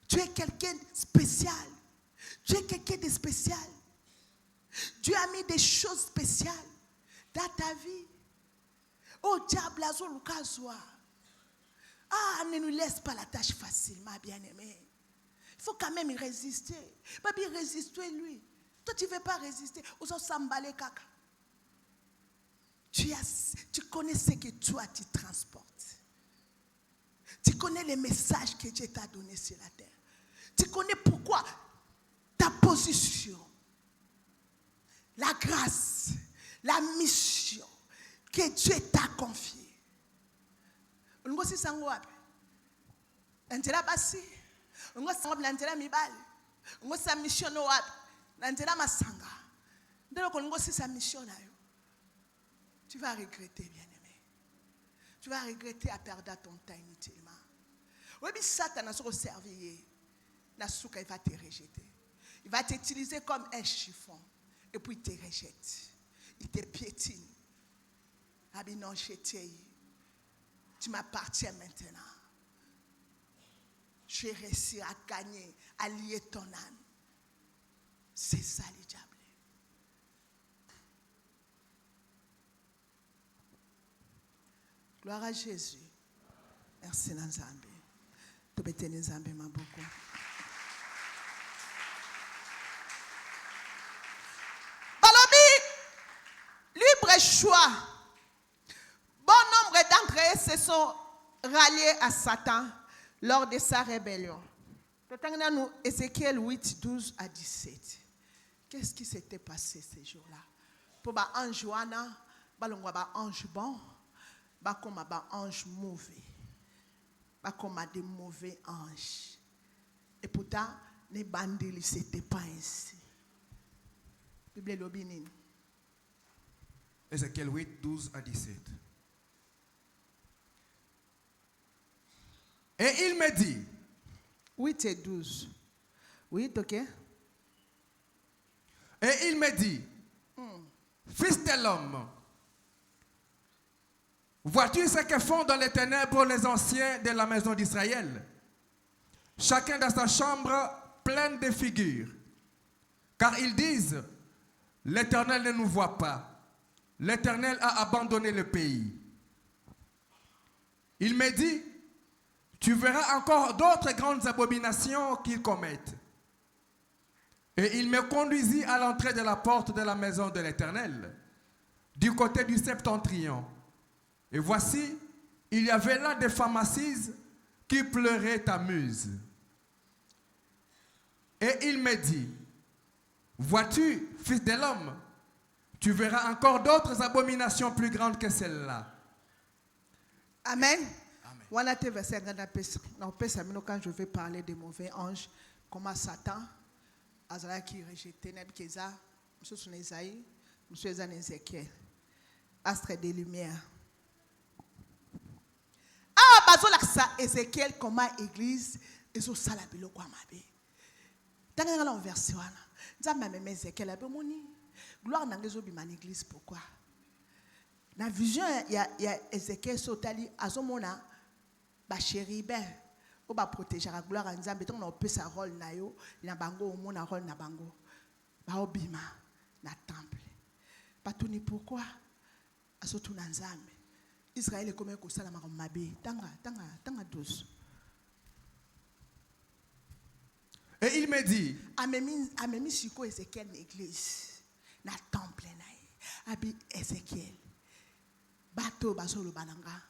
Tu es quelqu'un de spécial. Tu es quelqu'un de spécial. Dieu a mis des choses spéciales dans ta vie. Oh diable, ne nous laisse pas la tâche facilement, bien-aimé. Il faut quand même y résister. Pas bien résister lui. Toi, tu ne veux pas résister. Tu connais ce que toi, tu transportes. Tu connais les messages que Dieu t'a donnés sur la terre. Tu connais pourquoi ta position, la grâce, la mission que Dieu t'a confiée. On si sango wapi? Nantela basi. On sango nantela mibali. On sa mission no wapi? Nantela masanga. Dès qu'on si sa mission là. Tu vas regretter, bien-aimé. Tu vas regretter à perdre ton temps inutilement. Oui, mais Satan a se servir. Il va te rejeter. Il va t'utiliser comme un chiffon. Et puis il te rejette. Il te piétine. Abinon chétier. Tu m'appartiens maintenant. Je vais réussir à gagner, à lier ton âme. C'est ça le diable. Gloire à Jésus. Merci Nzambe. Tu peux tenir Nzambe ma beaucoup. Libre choix. Bon nombre d'entre eux se sont ralliés à Satan lors de sa rébellion. Nous, Ézéchiel 8, 12 à 17. Qu'est-ce qui s'était passé ces jours-là? Pour les anges, les anges bons, les anges mauvais. Comme des mauvais anges. Et pourtant, les bandits, ce n'était pas ainsi. Bible l'obinine. Ézéchiel 8, 12 à 17. Et il me dit. 8 et 12. Oui, ok. Et il me dit, Fils de l'homme, vois-tu ce que font dans les ténèbres les anciens de la maison d'Israël? Chacun dans sa chambre pleine de figures. Car ils disent, l'Éternel ne nous voit pas. l'Éternel a abandonné le pays. Il me dit, tu verras encore d'autres grandes abominations qu'ils commettent. Et il me conduisit à l'entrée de la porte de la maison de l'Éternel, du côté du septentrion. Et voici, il y avait là des femmes assises qui pleuraient à Muse. Et il me dit, vois-tu, fils de l'homme, tu verras encore d'autres abominations plus grandes que celles-là. Amen. Voilà tes versets quand je vais parler des mauvais anges, comment Satan a qui rejeté Nebuchadnezzar, M. son Esaïe, M. Ézéchiel, astre des lumières. Ah, bazo laksa Ézéchiel comment église ezo sala biloko amabe. Tanga ngala verset wana. Nzamba meme Ézéchiel abe moni. Gloire nangezo bima l'église pourquoi? Na vision ya Ézéchiel sotali azomona ba chérubin o ba protéger la gloire nzambe donc na opesa rôle na yo na bango o mona rôle na bango. Ba obima na temple. Patuni pourquoi? Asotuna nzambe. Israël est comme un cousin à Maromabe. Tanga douce. Et il me dit, Amemi siko Ézéchiel l'église, na temple na abi Ézéchiel. Bato bazolo bananga.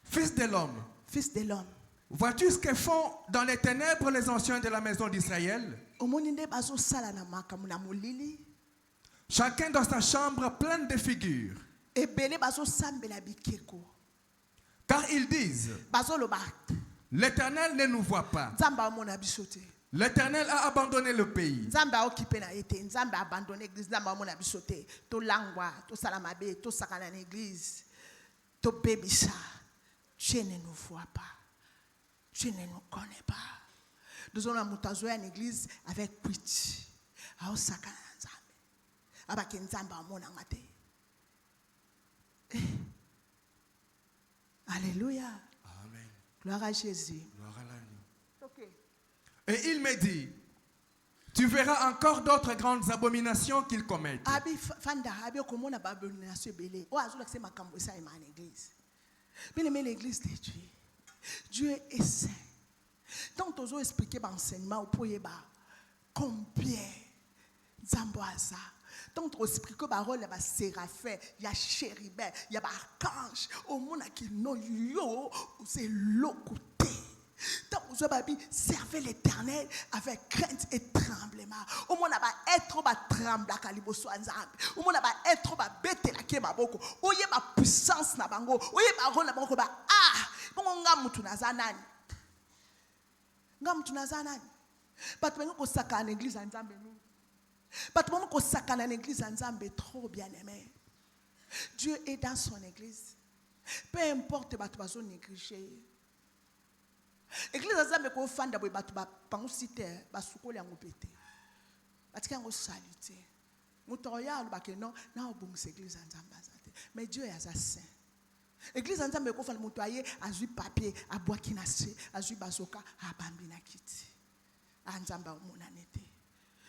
fils de l'homme, Fils de l'homme. vois-tu ce que font dans les ténèbres les anciens de la maison d'Israël? Omoninde bazo sala na makamuna mulili. Chacun dans sa chambre pleine de figures. Ebele bazo sambela bikeko. Car ils disent, Bazolo ba. l'Éternel ne nous voit pas. Nzamba mona bisote. L'Éternel a abandonné le pays. Nzamba occupé na ete. Nzamba abandonné l'église. Nzamba mona bisote. To langwa, to salamabe, to sakana l'église. To bébisa. Dieu ne nous voit pas. Dieu ne nous connaît pas. Nous avons mutazoya en église avec quit. Ao sakana nzambe. Abaki nzamba mona ngate. Alléluia. Amen. Gloire à Jésus. Gloire à l'agneau. Okay. Et il me dit, tu verras encore d'autres grandes abominations qu'ils commettent. Abi fanda abi komona babomination belé. O azula que c'est makambo ça en église. Bien aimé l'église de Dieu. Dieu est saint. Donc tu as expliqué l'enseignement pour y ba combien zamboaza. Donc tu as expliqué ba rôle ba séraphin, il y a chérubin, il y a ba archange. Au monde qui non yo c'est l'autre. Donc vous avez servez l'Éternel avec crainte et tremblement. Au monde va être ba trembler kalibo soanzambe. Au monde va être ba bête la kema boko. Oye ba puissance na bango. Oye ba rôle na bango ba ah. Bongo ngamutu nazanani. Ngamutu nazanani. Batu bengo ko saka en église nzambe nous. Batu bengo ko saka en église nzambe trop bien aimé. Dieu est dans son église. Peu importe batu bazo négliger. Église nzambe ko fanda boy batu ba pangusite ba sukoli yango pété. Batika yango salite. Mutoya lo bakeno na obungisa église nzambe azate. Mais Dieu est saint. Église nzambe ko fanda mutoye azui papier abwaki na se, azui bazoka abambi na kiti. Anzamba monanete.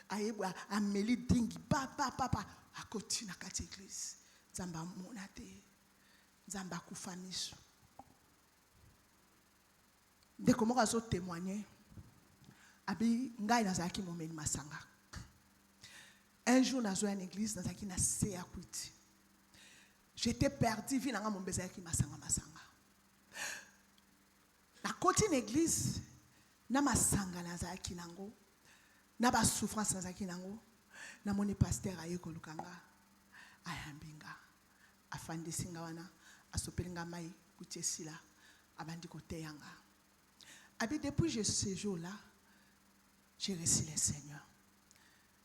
Ayebwa ameli dingi papa akoti na kati église. Nzamba monate. Nzamba kufamiso. Dès que moi je témoigner, abi ngai nazaki momeni masanga. Un jour nazo à l'église nazaki na se akwiti. J'étais perdu vi nanga mombeza yaki masanga. Na koti l'église na masanga nazaki nango. Na ba souffrance nazaki nango. Na moni pasteur ayeko lukanga. Ayambinga. Afandi singa wana asopelinga mai kutiesila abandi kote yanga. Depuis ce jour-là, j'ai reçu le Seigneur.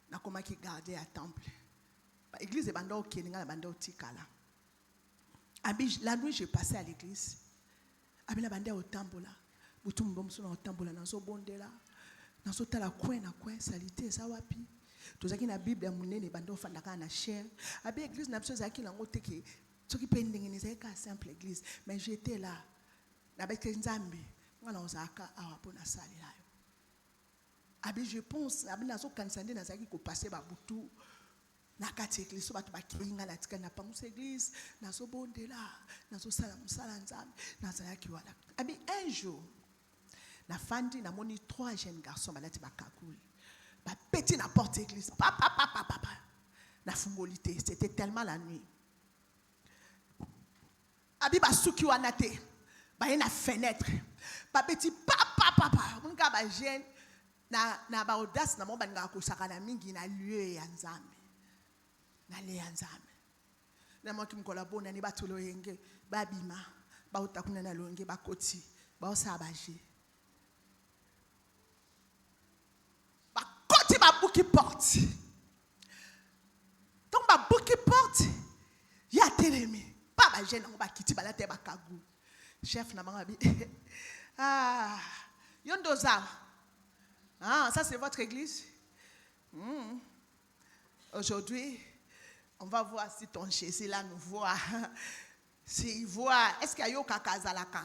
Na koma ki garder à temple. L'église est banda au Keninga, la banda au Tikala. La nuit, je passais à l'église. La banda au tambola. Boutum bom sona au tambola nazo bondela. Nazo tala coin na coin salité ça wapi. Tozaki na Bible ya munene banda au fandaka na chair. L'église na biso zaki lango teke. Soki pending ni zaka simple église, mais j'étais là. Na beke nzambe. Je pense, na kati église so bato bakinga na tika na pangusa église nazobondela nazosala mosala nzambe nazalaki wana abi un jour na fandi namoni 3 jeunes garçons balati bakakuli bapeti na porte église papa na fungoli te c'était tellement la nuit abi basuki wana te baye na fenêtre bapeti papa monika ba jeune na ba audace na mo baninga kosaka na mingi na lieu ya nzambe na le ya nzambe na mo kimkola bona ni batolo yenge babima ba utakuna na longe bakoti ba osabaje bakoti ba buki porte donc ba buki porte ya telemi pa ba jeune ngo bakiti balate bakagu chef na bangabi yondoza ça c'est votre église. Aujourd'hui, on va voir si ton Jésus là nous voit. S'il voit, est-ce qu'il y a yo kakazalaka?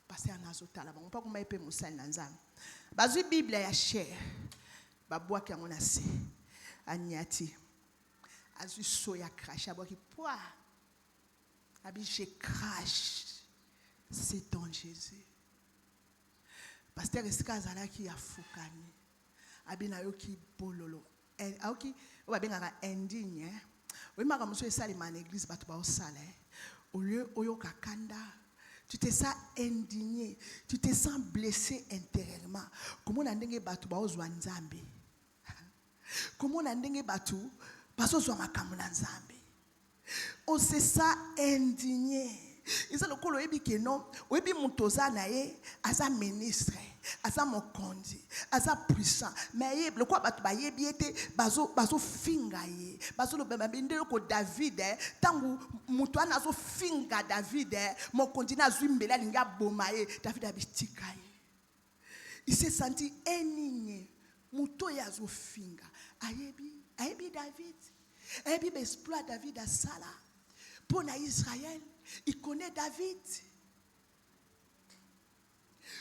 Parce qu'il y a un azota là-bas. On peut comment il peut moussa nanzam. Bazu Bible ya cher. Babwa qui a mon assez. Aniati. Azu soya crash. Abwa qui poa. Abi je crache. C'est ton Jésus. Pasteur Eskazala qui a fukani. Abina yoki bololo. Aoki obabenga indigne. Oui maka muso esali man église batu ba osala. Au lieu oyoka kanda, tu te sens indigné, tu te sens blessé intérieurement. Comment on ndenge batu ba ozwa nzambe? Comment on ndenge batu baso zwa makambo na nzambe? On se sent indigné. Isa lokolo ebi keno oyebi mutoza na ye aza ministre aza mokonzi aza puissant mais ye lokwa batu ba yebi ete bazo finga ye bazo lo bemba ndelo ko David tangu muto ana zo finga David mokonzi na zwimbela linga boma ye David abitika ye il s'est senti indigné muto ya zo finga ayebi David ayebi exploit David a sala pour na Israël. Il connaît David.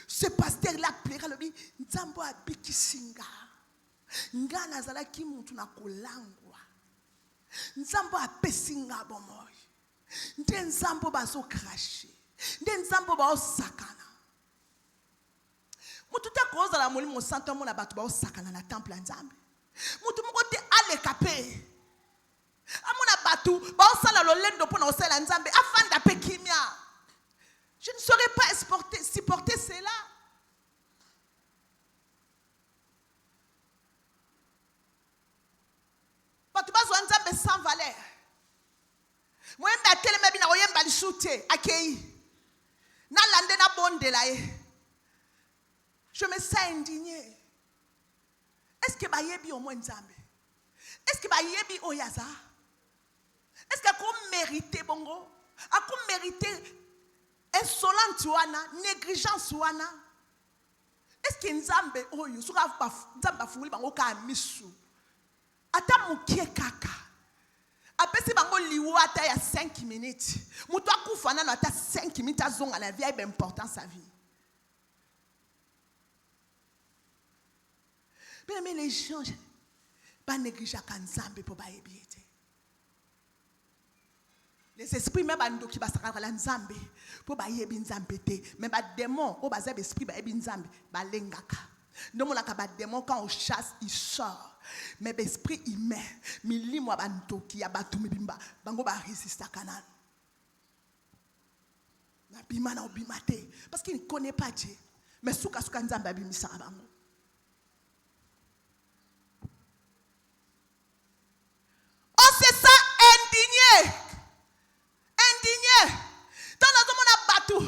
Ce pasteur-là plaira le bi nzambo abikisinga. Nga nazala ki mutu na kolangwa. Nzambo apesinga bomoy. Nde nzambo bazo cracher. Nde nzambo ba osakana. Mutu te koza la molimo santo mo na batu ba osakana na temple nzambe. Mutu moko te alekape. Amuna batu ba osala lolendo pona osala nzambe afanda pe kimia. Je ne saurais pas supporter cela. Batu bazo nzambe sans valeur. Moyemba telema bina oyemba lishute akei. Na lande na bonde la ye. Je me sens indigné. Est-ce que ba yebi au moins nzambe? Est-ce que ba yebi oyaza? Est-ce qu'on mérite bongo? A qu'on mérite insolence wana, négligence wana? Est-ce que nzambe oyo suka nzamba funguli bango ka misu? Ata mukie kaka. Apesi bango liwata ya 5 minutes. Mutu akufa na ata 5 minutes azonga la vie est important sa vie. Mais les gens pas négliger kanzambe pour ba ebiete. Les esprits même bando qui basaka la nzambe pour ba yebi nzambe te mais ba démon o baza esprit ba yebi nzambe ba lengaka. Ndomo la ka ba démon quand on chasse il sort mais l'esprit humain milimo bandoki ya batu mibimba bango ba résister kanana. Na bima na obimate parce qu'il ne connaît pas Dieu mais suka nzambe abimisa bango. On se sent indigné. Indigné. Dans la zone batu.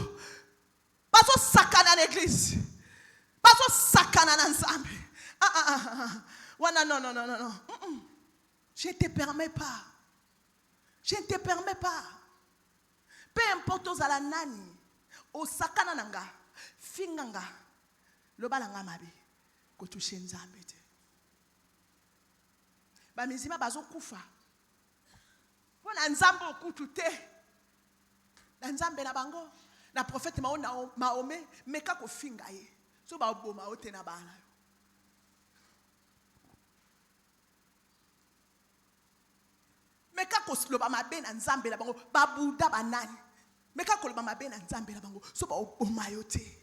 Baso sakana l'église. Baso sakana n'ensemble. Non. Je ne te permets pas. Je ne te permets pas. Peu importe aux alanani. Au sakana nanga. Finganga. Le balanga mabi. Kotushe nzambe te. Ba mizima bazo kufa. Wana nzambe okutu te. Na nzambe na bango. Na prophète Mahomet meka ko finga ye. So ba oboma ote na bana. koloba mabe na nzambe na bango babuda banani. Mais quand koloba mabe na nzambe na bango so ba omayote.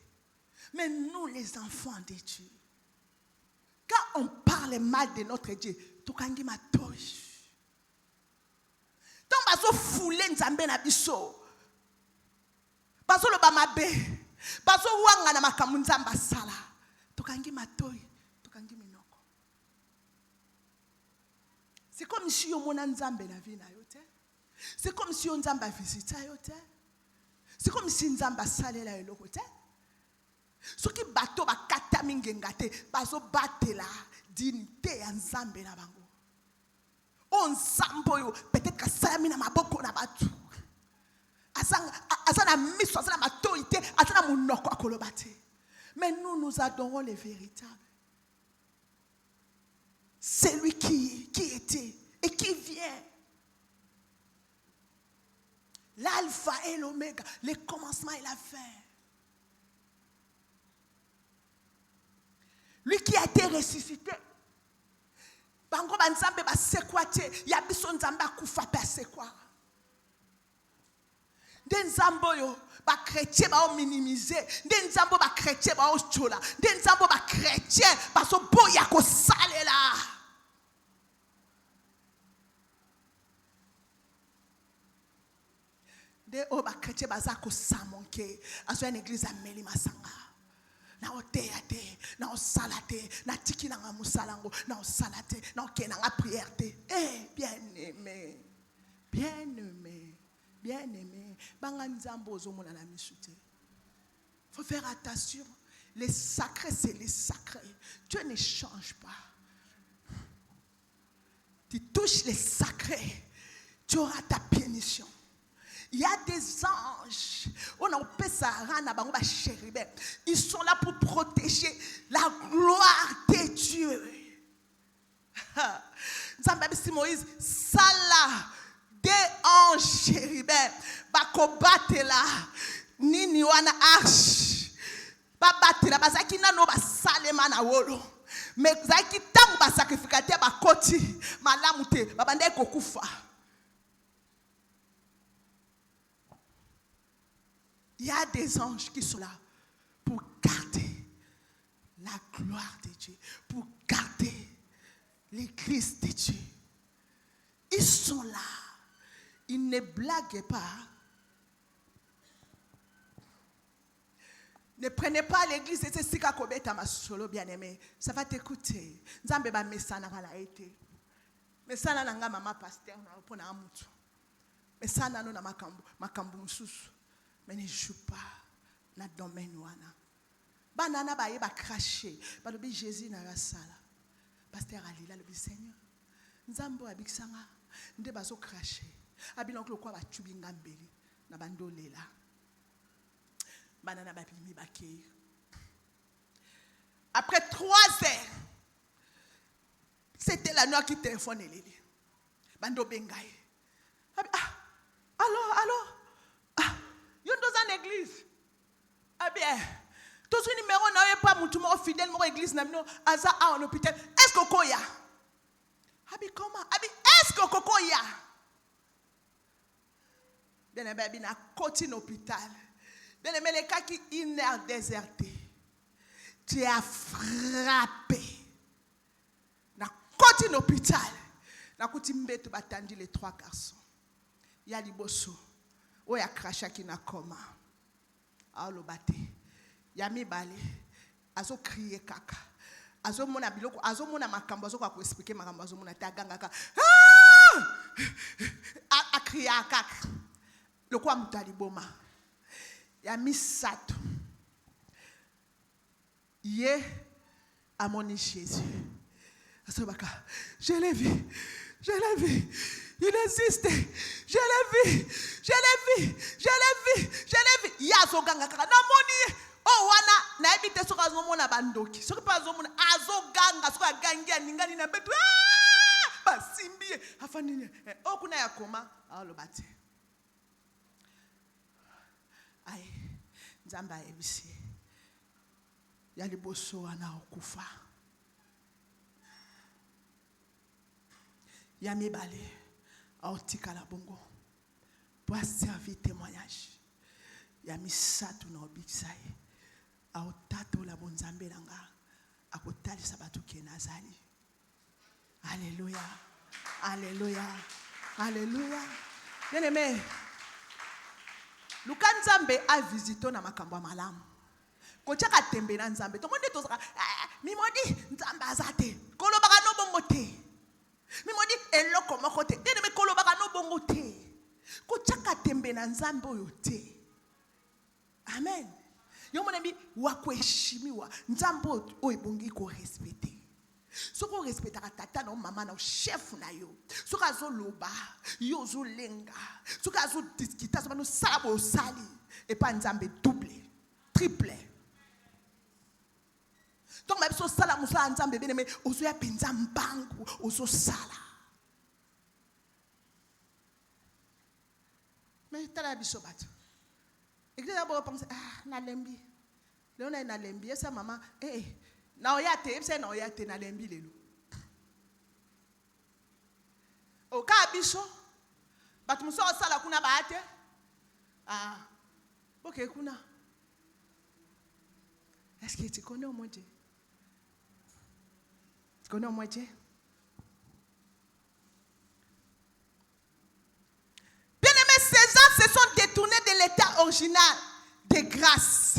Mais nous les enfants de Dieu, quand on parle mal de notre Dieu, tokangi matoyi. Donc bazo foulé nzambe na biso. Bazo loba mabe. Bazo wanga na makambo nzamba sala. Tokangi matoyi, tokangi minoko. C'est comme si yo mona nzambe na vie na yo te. C'est comme si yo nzamba visita yo te. C'est comme si nzamba salela eloko te. Soki bato bakata mingenga te, bazo batela dignité ya nzambe na bango. O nzambo yo peut-être ka salami na maboko na batu. Asana miso, asana matoite, asana munoko akoloba te. Mais nous adorons les véritables. C'est lui qui était et qui vient. L'alpha et l'oméga, le commencement et la fin. Lui qui a été ressuscité. Bango banzambe ba sekwa te, ya biso nzambe akufa pe sekwa. Den nzambo yo ba chrétien ba o minimiser, den nzambo ba chrétien ba o chola, den nzambo ba chrétien ba so boya ko salela. De o ba chrétien ba za ko samonke, aso une église a meli masanga. Na oteate, na osalate, na tiki na musalango, na osalate, na okena nga prière te. Eh, bien-aimé, bien-aimé, bien-aimé. Banga nzambo ozomona na misute. Faut faire attention. Les sacrés, c'est les sacrés. Dieu ne change pas. Tu touches les sacrés, tu auras ta punition. Il y a des anges. Ils sont là pour protéger la gloire de Dieu. Moïse, Salah, des anges chérubins, bakobate la, nini wana arche, babate la, bazaki nano basalema na wolo. Mais zaki tangu basakrifikateur bakoti, malamute, babande kokufa. Il y a des anges qui sont là pour garder la gloire de Dieu, pour garder l'église de Dieu. Ils sont là. Ils ne blaguent pas. Ne prenez pas l'église et c'est si kakobeta masolo bien-aimé. Ça va t'écouter. Nzambe ba mesana wala été. Mesana nanga mama pasteur na opona amutu. Mesana no na makambu mususu. Mais ne joue pas dans le domaine wana. Banana ba yeba cracher. Ba lobi Jésus na la sala. Pasteur Alila lobi Seigneur. Nzambo abikisanga nde bazo cracher. Abilonko kwa ba tubinga mbeli na bandolela. Banana ba bimi bakei. Après 3 heures, c'était la noix qui téléphonait Lili. Bando bengaye. Allô. Yon dans une église. Ah bien, tous les numéros n'avaient pas mon tour fidèle, mon église n'a pas aza en hôpital. Est-ce que koya? Abi comment? Abi est-ce que koya? Bien aimé, bien à côté de l'hôpital. Bien aimé, les cas qui une heure déserté. Tu as frappé. Na côté de l'hôpital. Na côté mbé tu batandi les 3 garçons. Il y a liboso. O ya krasha kina koma alo bate ya mibale azo crier kaka azo mona biloko azo mona makambo azo kwa expliquer makambo azo mona taganga ka a crier kaka lokwa mutali boma ya misato ye amoni Jésus azo baka je l'ai vu. Il existe. Je l'ai vu. Yazo ganga kaka. Na moni. Oh wana na ebite soka zomona bandoki. Soka pa zomona azo ganga soka gangia ningani na betu. Basimbie. Afani. Oh kuna ya koma. Alo bate. Ai. Nzamba ebisi. Ya liboso wana okufa. Ya mibale. aotikala bongo po aservi témoignage ya misato na obikisa ye aotatola bonzambe na nga akotalisa bato ke nazali. Alléluia, alléluia, alléluia. Bien aimé, luka nzambe a visito na makambo malamu kochaka tembe na nzambe to monde to mimodi nzambe azate kolobaka no bongo te mimodi eloko moko te bien aimé kolobaka no bongo te kochaka tembe na nzambe oyo te. Amen. Yo monemi wa kuheshimiwa nzambe oyo bongi ko respecter. Soko respectera tata na mama na chef na yo. Soko azoloba yo zolenga. Soko azo discuter so no sala sali et pas nzambe double, triple. Donc même so sala musala nzambe bien mais ozo ya penza mbangu ozo sala. Mais tala biso bato. Église d'abord pense na lembi. Léona na lembi esa mama na oyate esa na oyate na lembi lelo. O ka biso batu muso sala kuna baate. OK kuna. Est-ce que tu connais au moins Dieu? Tu connais au moins Dieu? Ces gens se sont détournés de l'état original de grâce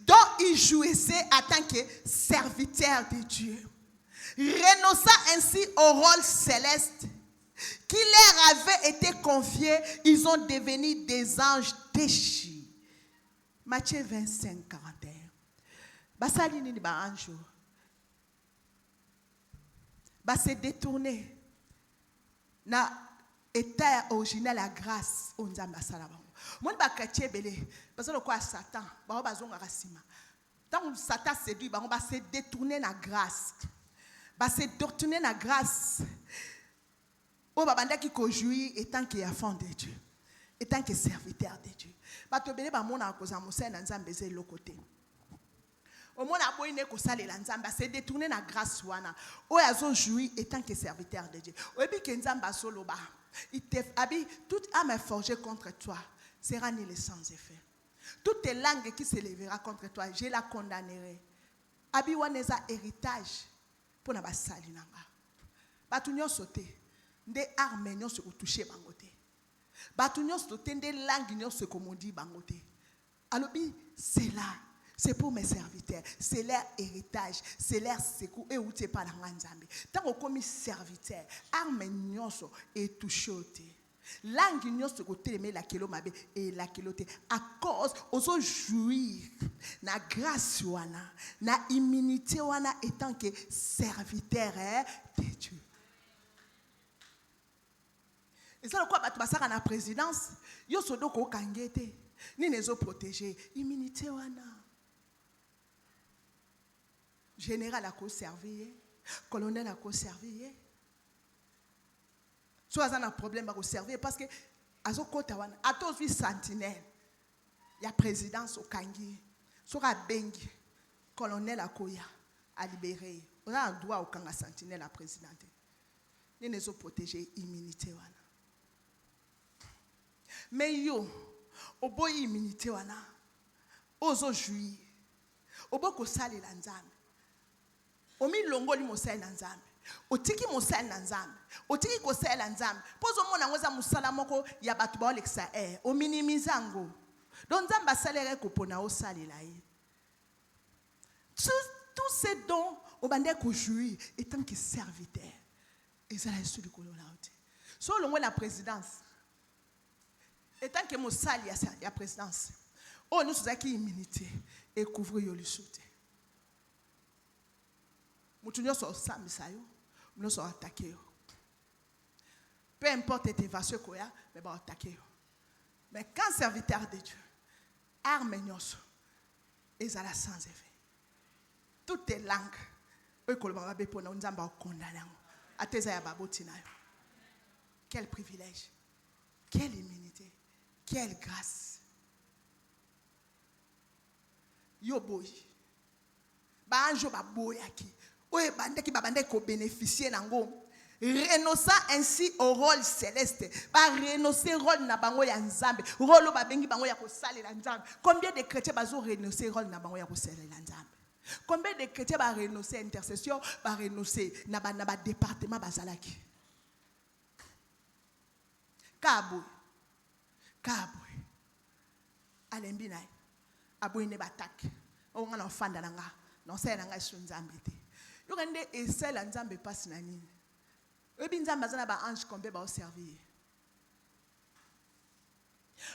dont ils jouissaient en tant que serviteurs de Dieu, renonçant ainsi au rôle céleste qui leur avait été confié. Ils ont devenu des anges déchus. Matthieu 25, 41. Basali ni ba anjo. Ba se détourner na état original la grâce on nzamba sala bango mon ba katie belé parce que quoi Satan ba bazonga rasima tant Satan séduit bango ba se détourner na grâce o ba banda ki ko jouir étant que enfant de Dieu étant que serviteur de Dieu ba to belé ba mona koza musa na nzambe ze lokote au moins la boine ko salela nzamba se détourner na grâce wana o yazo jouir étant que serviteur de Dieu o bi ke nzamba solo ba toute âme forgée contre toi sera née sans effet. Toute langue qui se lèvera contre toi, je la condamnerai. Abi waneza héritage pour na basali nanga. Batu nyonso te nde arme nyonso ko toucher bango te. Batu nyonso te nde langue nyonso ko mondi bango te. Alobi c'est là. C'est pour mes serviteurs, c'est leur héritage, c'est leur secours et où tu es pas la nzambe. Tant qu'on comme serviteur, arme nyonso et touchote. Langue nyonso côté mais la kilo mabe et la kilote à cause oso jouir na grâce wana, na immunité wana étant que serviteur de Dieu. Et ça quoi batu basaka na présidence, yo sodo ko kangete, ni nezo protéger immunité wana. Général a conservé, colonel a conservé. Soit un problème à conserver parce que à ce côté à tous les sentinelles, il y a présidence au Kangi, soit à Bengi, colonel a Koya, à libérer. On a un droit au Kanga sentinelle à présidente. Nous nous protéger immunité wana. Mais yo, au boy immunité wana, ozo jouir, au boy ko sali la nzambe. Omi longoli mosala na nzambe otiki mosala na nzambe otiki kosala nzambe pozo mona ngoza musala moko ya batu ba olekisa o minimizango donc nzambe asalere ko pona osalela ye tous ces dons obande ko jouir étant que serviteur ezala sur le kolona ote so longo la présidence étant que mosali ya présidence nous sozaki immunité et couvrir yo lisute. Mutunyo so sambisa yo, muno so attaquer yo. Peu importe tes vassaux koya, mais ba attaquer yo. Mais quand serviteur de Dieu, arme nyonso, ezala sans effet. Toutes tes langues, eux koloma be pona nzamba okondana ngo. Ateza ya baboti na yo. Quel privilège, quelle immunité, quelle grâce. Yo boy. Ba anjo ba boyaki. Oye bande ki babande ko bénéficier nango renonçant ainsi au rôle céleste, ba renoncer rôle na bango ya nzambe, rôle ba bengi bango ya kosalela nzambe. Combien de chrétiens bazo renoncer rôle na bango ya kosalela nzambe? Combien de chrétiens ba renoncer intercession, ba renoncer na ba département bazalaki? Kabou alembi naye aboyine batak o ngana ofanda nanga no sela nanga su nzambe te yo kande esela nzambe passe na nini obi nzambe azana ba ange combien ba servir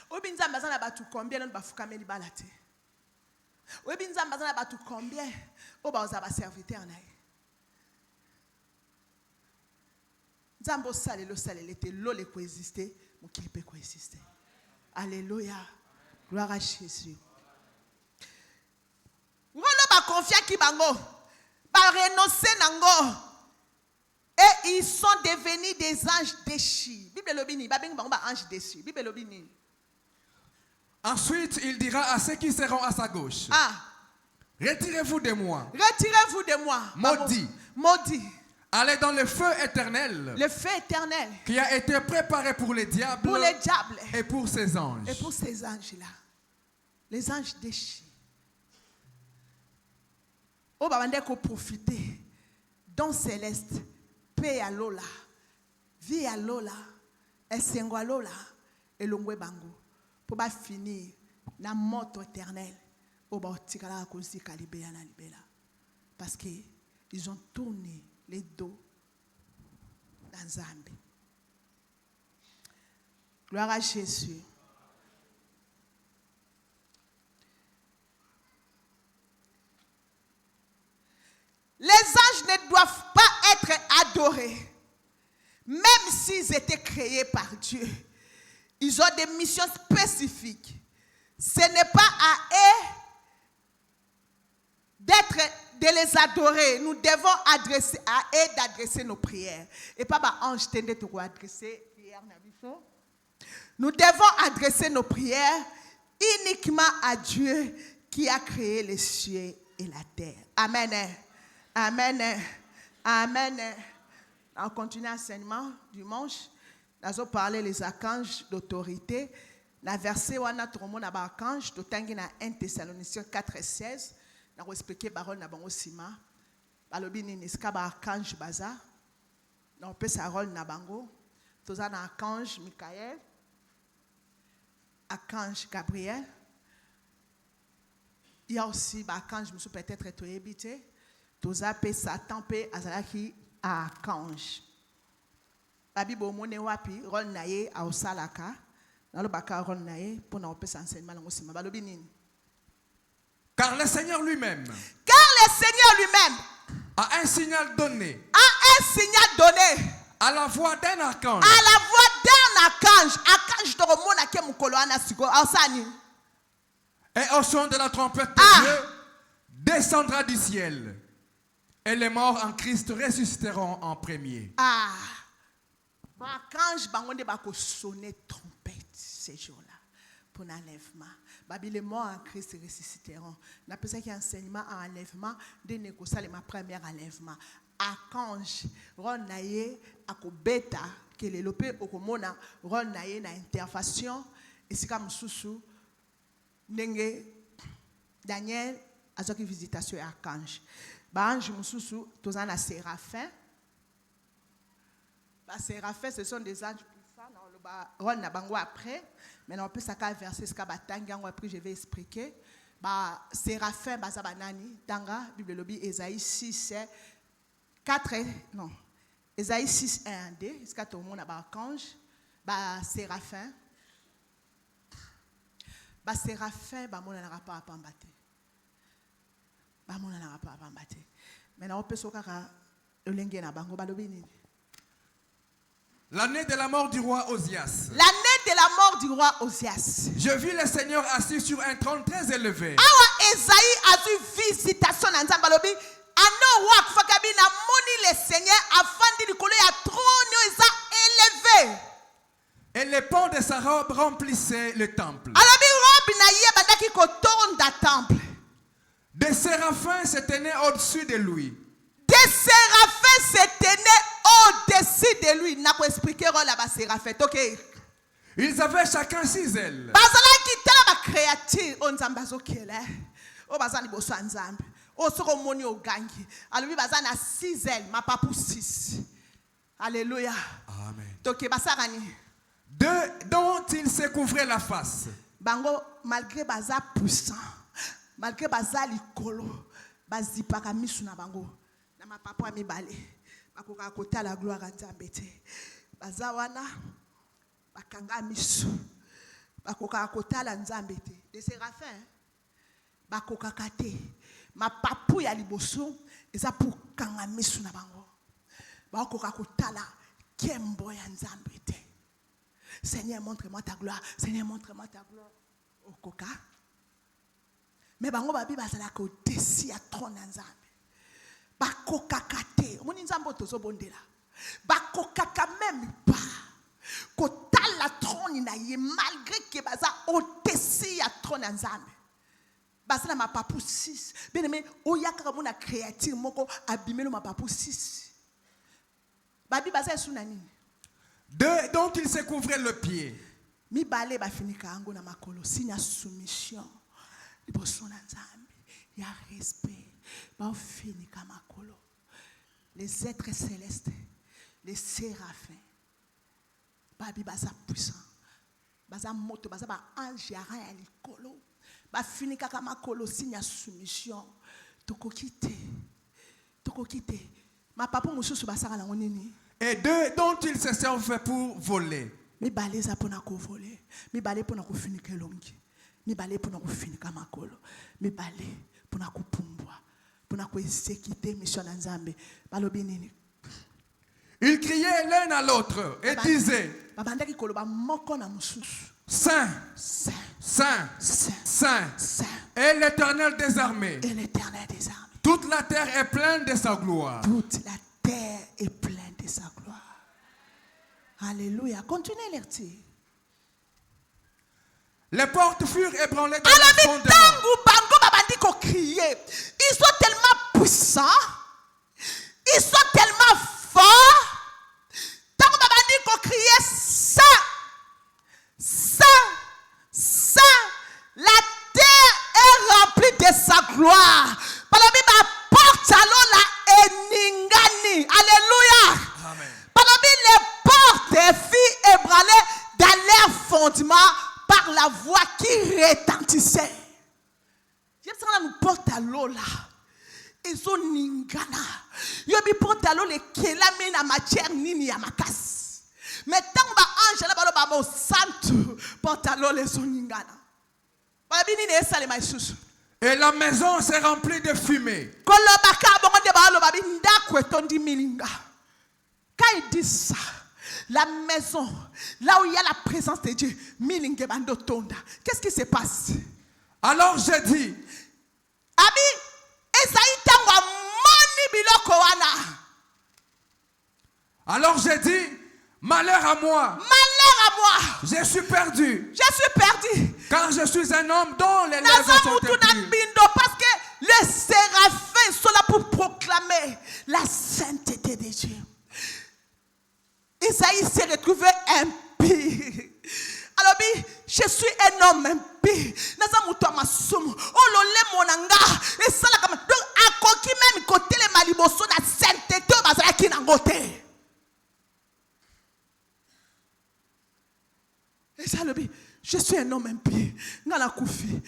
obi nzambe azana ba tu combien non ba fukameli balate obi nzambe azana ba tu combien o ba oza ba serviteur naye nzambe osalelo salele te lo le coexister mo qui peut coexister. Alléluia. Gloire à Jésus. Ngolo ba confia ki bango, ba renoncer nango. Et ils sont devenus des anges déchus. Bible lobini, ba bengi bango ba anges déchus. Bible lobini. Ensuite, il dira à ceux qui seront à sa gauche. Retirez-vous de moi. Retirez-vous de moi. Maudit. Maudit. Allez dans le feu éternel. Le feu éternel. Qui a été préparé pour les diables. Pour les diables. Et pour ces anges. Et pour ces anges-là. Les anges déchus. On va demander profiter. Don céleste. Paix à Lola. Vie à Lola. Essengo à Lola. Et l'ongwe bango. Pour pas finir. La mort éternelle. On va tikala kosi kalibéa na libéla. Parce que ils ont tourné les dos dans Zambie. Gloire à Jésus. Les anges ne doivent pas être adorés, même s'ils étaient créés par Dieu. Ils ont des missions spécifiques. Ce n'est pas à eux de les adorer. Nous devons adresser à eux d'adresser nos prières. Et pas bah ange tende to adresser prière na biso. Nous devons adresser nos prières uniquement à Dieu qui a créé les cieux et la terre. Amen. Amen. Amen. On continue l'enseignement dimanche. Nous allons parler les archanges d'autorité. Dans le verset où on a trouvé les archanges, dans 1 Thessaloniciens 4:16. Nous allons expliquer parole na bango sima. Balobi nini ska ba archange baza. Nous peut sa rôle na bango. Toza na archange Michael, archange Gabriel. Il y a aussi ba archange musu peut-être toyebite. Toza pe Satan pe azalaki archange. Babi bo mone wapi rôle na ye a osalaka. Na lo baka rôle na ye pour na opesa enseignement na ngosima. Balobi nini? Car le Seigneur lui-même a un signal donné. À la voix d'un archange. Et au son de la trompette de Dieu, descendra du ciel. Et les morts en Christ ressusciteront en premier. Archange bangonde bako sonner trompette ces jours-là pour l'enlèvement. Les morts en Christ ressusciteront. N'a pas ça qui enseignement en enlèvement de négocier ma première enlèvement. Archange ronaye akobeta que le lopé okomona ronaye na intervention et c'est comme susu nenge Daniel azoki visitation archange. Ba ange mususu tozana séraphin. Ba séraphin ce sont des anges puissants dans le rôle na bango après. Maintenant on peut ça verser ce kabatangi yango après je vais expliquer. Ba séraphin baza banani tanga Bible lobi Ésaïe 6 4 non Ésaïe 6 1 2 jusqu'à tout le monde ba archange ba séraphin ba mona na pas pambate ba mona na pas pambate maintenant on peut sokaka olenge na bango balobi nini. L'année de la mort du roi Osias. L'année de la mort du roi Osias. Je vis le Seigneur assis sur un trône très élevé. Awa Esaïe a vu visitation dans Zambalobi. Ano wak fakabi na moni le Seigneur afandi likolo ya trône eza élevé. Et les pans de sa robe remplissaient le temple. Alabi robe na ye bandaki ko tonda temple. Des séraphins se tenaient au-dessus de lui. Des séraphins se tenaient au-dessus au-dessus de lui, n'a pas expliqué là bas séraphin. OK. Ils avaient chacun 6 ailes. Bazala qui t'a ba créature on nzamba zokela. O bazali boso nzambe. O soko moni o gangi. Alors bazana 6 ailes, ma pas pour 6. Alléluia. Amen. Donc basarani. Deux dont il se couvrait la face. Bango malgré baza puissant, malgré baza likolo, bazipaka misu na bango. Na ma papa mibale. Bakoka kota la gloire à Nzambe te. Baza wana bakanga misu. Bakoka kota la Nzambe te. De séraphins bakoka kate. Ma papu ya liboso eza pour kanga misu na bango. Bakoka kota la kembo ya Nzambe te. Seigneur, montre-moi ta gloire. Seigneur, montre-moi ta gloire. Au coca. Mais bango babi bazala ko desi ya trône nzambe. Ba coca kate. Moni nzambo tozo bondela. Ba coca même pas. Ko la trône na ye malgré que baza au desi ya trône nzambe. Bazala ma papu 6. Bien aimé, oyaka mona créature moko abimelo ma papu 6. Babi baza sunani. Deux dont il se couvrait le pied. Mi balé ba finika ango na makolo signe soumission. Liboso na nzambe. Ya respect. Ba finika makolo. Les êtres célestes, les séraphins. Babi baza puissant. Baza moto, baza ba ange ya ran ya likolo. Ba finika ka makolo signe soumission. Toko kite. Ma papa mususu basaka na nini? Et deux dont il se servait pour voler. Mi balé za pona ko voler. Mi balé pona ko finika longi. Mi balé pona ko finika makolo. Mi balé pona ko pumbwa. Pona ko exécuter mission na Nzambe. Balobi nini? Ils criaient l'un à l'autre et disaient: Babandaki koloba moko na mususu. Saint, Saint, Saint, Saint, Saint, Saint. est l'Éternel des armées. Et l'Éternel des armées. Toute la terre est pleine de sa gloire. Toute la terre est pleine de sa gloire. Alléluia. Continuez à lire. Les portes furent ébranlées dans Alors, leur fondement. Tangu Bango Babandi ko crier. Ils sont tellement puissants. Ils sont tellement forts. Tangu Babandi ko crier ça. La terre est remplie de sa gloire. Balobi ba porte alors la eningani. Alléluia. Amen. Balobi les portes furent ébranlées dans leur fondement par la voix qui retentissait. Je sais que nous porte à l'eau là. Ils ont ningana. Yobi porte à l'eau les kelame na matière nini ya makas. Mais tant que ange là baloba ba santo porte à l'eau les ont ningana. Balobi nini esale ma isusu. Et la maison s'est remplie de fumée. Kolobaka bongo de baloba bi ndako etondi milinga. Quand il dit ça, la maison, là où il y a la présence de Dieu, milinge bando tonda. Qu'est-ce qui se passe? Alors j'ai dit: Abi, Esaïe tangwa moni biloko wana. Alors j'ai dit: malheur à moi, Malheur à moi. je suis perdu, Je suis perdu. car je suis un homme dont les lèvres Naza sont mutu na impues. bindo parce que les séraphins sont là pour proclamer la sainteté de Dieu. Isaïe s'est retrouvé impie. Alors, je suis un homme impie. Naza mutu amasumu. Oh lolé monanga. Et ça là comme donc à koki même côté les maliboso na sainteté bazala ki nangote. Et ça le je suis un homme impie. Na koufi.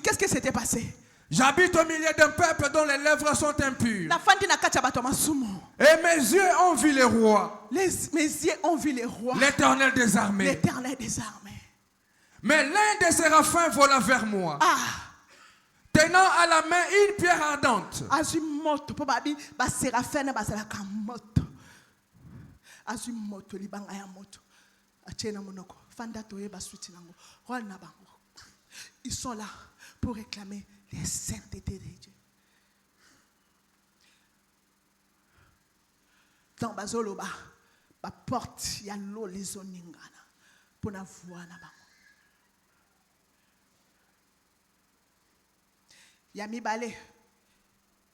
Qu'est-ce qui s'était passé? J'habite au milieu d'un peuple dont les lèvres sont impures. La fandi na kacha bato masumu. Et mes yeux ont vu les rois, Mes yeux ont vu les rois. l'Éternel des armées. L'Éternel des armées. Mais l'un des séraphins vola vers moi, Ah. tenant à la main une pierre ardente. Azimoto po babi ba séraphin ba sala kamoto. Azimoto libanga ya moto. Achena monoko. Fanda toye ba suti nango. Rona bango. Ils sont là pour réclamer les saintetés de Dieu. Dans bazolo ba porte ya lo les oningana pour na voix na bango. Yami balé,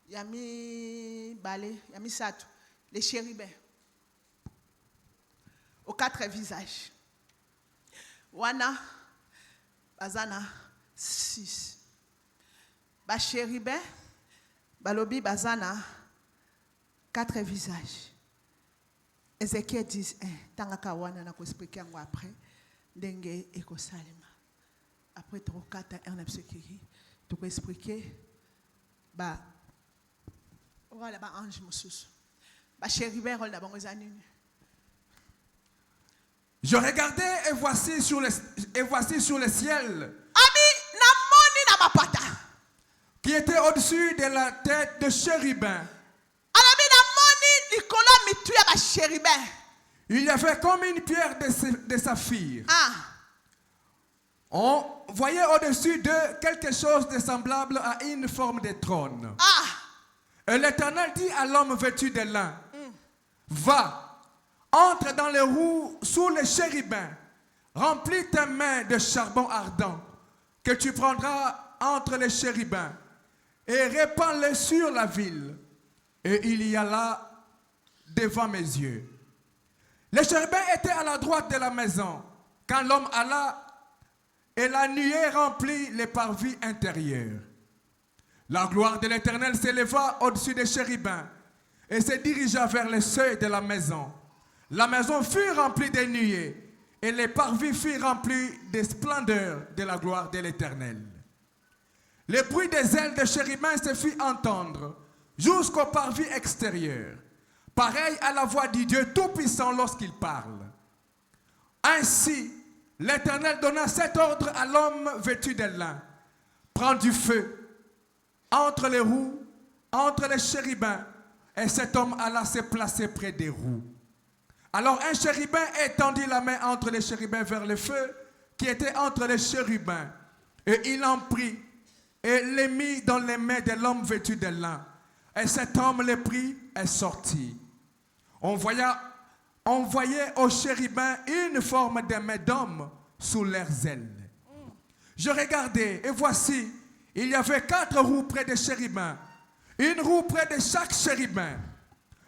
yami sato, les chérubins. aux 4 visages. Wana, bazana 6. Ba chérubin, balobi bazana 4 visages. Ézéchiel 10:1. Tangaka wana na ko expliquer ngo après. Ndenge eko salema. Après 3-4 on a psychique. Tu peux expliquer ba voilà ba ange mususu. Ba chérubin rôle na bango zanini. Je regardais et voici sur le ciel Ami na moni na mapata. qui était au-dessus de la tête de chérubin. Ami na moni likolo mitu ya ba chérubin. Il y avait comme une pierre de saphir. Ah. On voyait au-dessus d'eux quelque chose de semblable à une forme de trône. Ah. Et l'Éternel dit à l'homme vêtu de lin, va, entre dans les roues sous les chérubins, remplis tes mains de charbon ardent que tu prendras entre les chérubins et répands-les sur la ville. Et il y alla devant mes yeux. Les chérubins étaient à la droite de la maison quand l'homme alla et la nuée remplit les parvis intérieurs. La gloire de l'Éternel s'éleva au-dessus des chérubins et se dirigea vers le seuil de la maison. La maison fut remplie de nuées et les parvis furent remplis des splendeurs de la gloire de l'Éternel. Le bruit des ailes des chérubins se fit entendre jusqu'au parvis extérieur, pareil à la voix du Dieu Tout-Puissant lorsqu'il parle. Ainsi, l'Éternel donna cet ordre à l'homme vêtu de lin. Prends du feu entre les roues, entre les chérubins, et cet homme alla se placer près des roues. Alors un chérubin étendit la main entre les chérubins vers le feu qui était entre les chérubins, et il en prit et les mit dans les mains de l'homme vêtu de lin. Et cet homme les prit et sortit. On voyait aux chérubins une forme de main d'homme sous leurs ailes. Je regardais et voici, il y avait 4 roues près des chérubins, une roue près de chaque chérubin.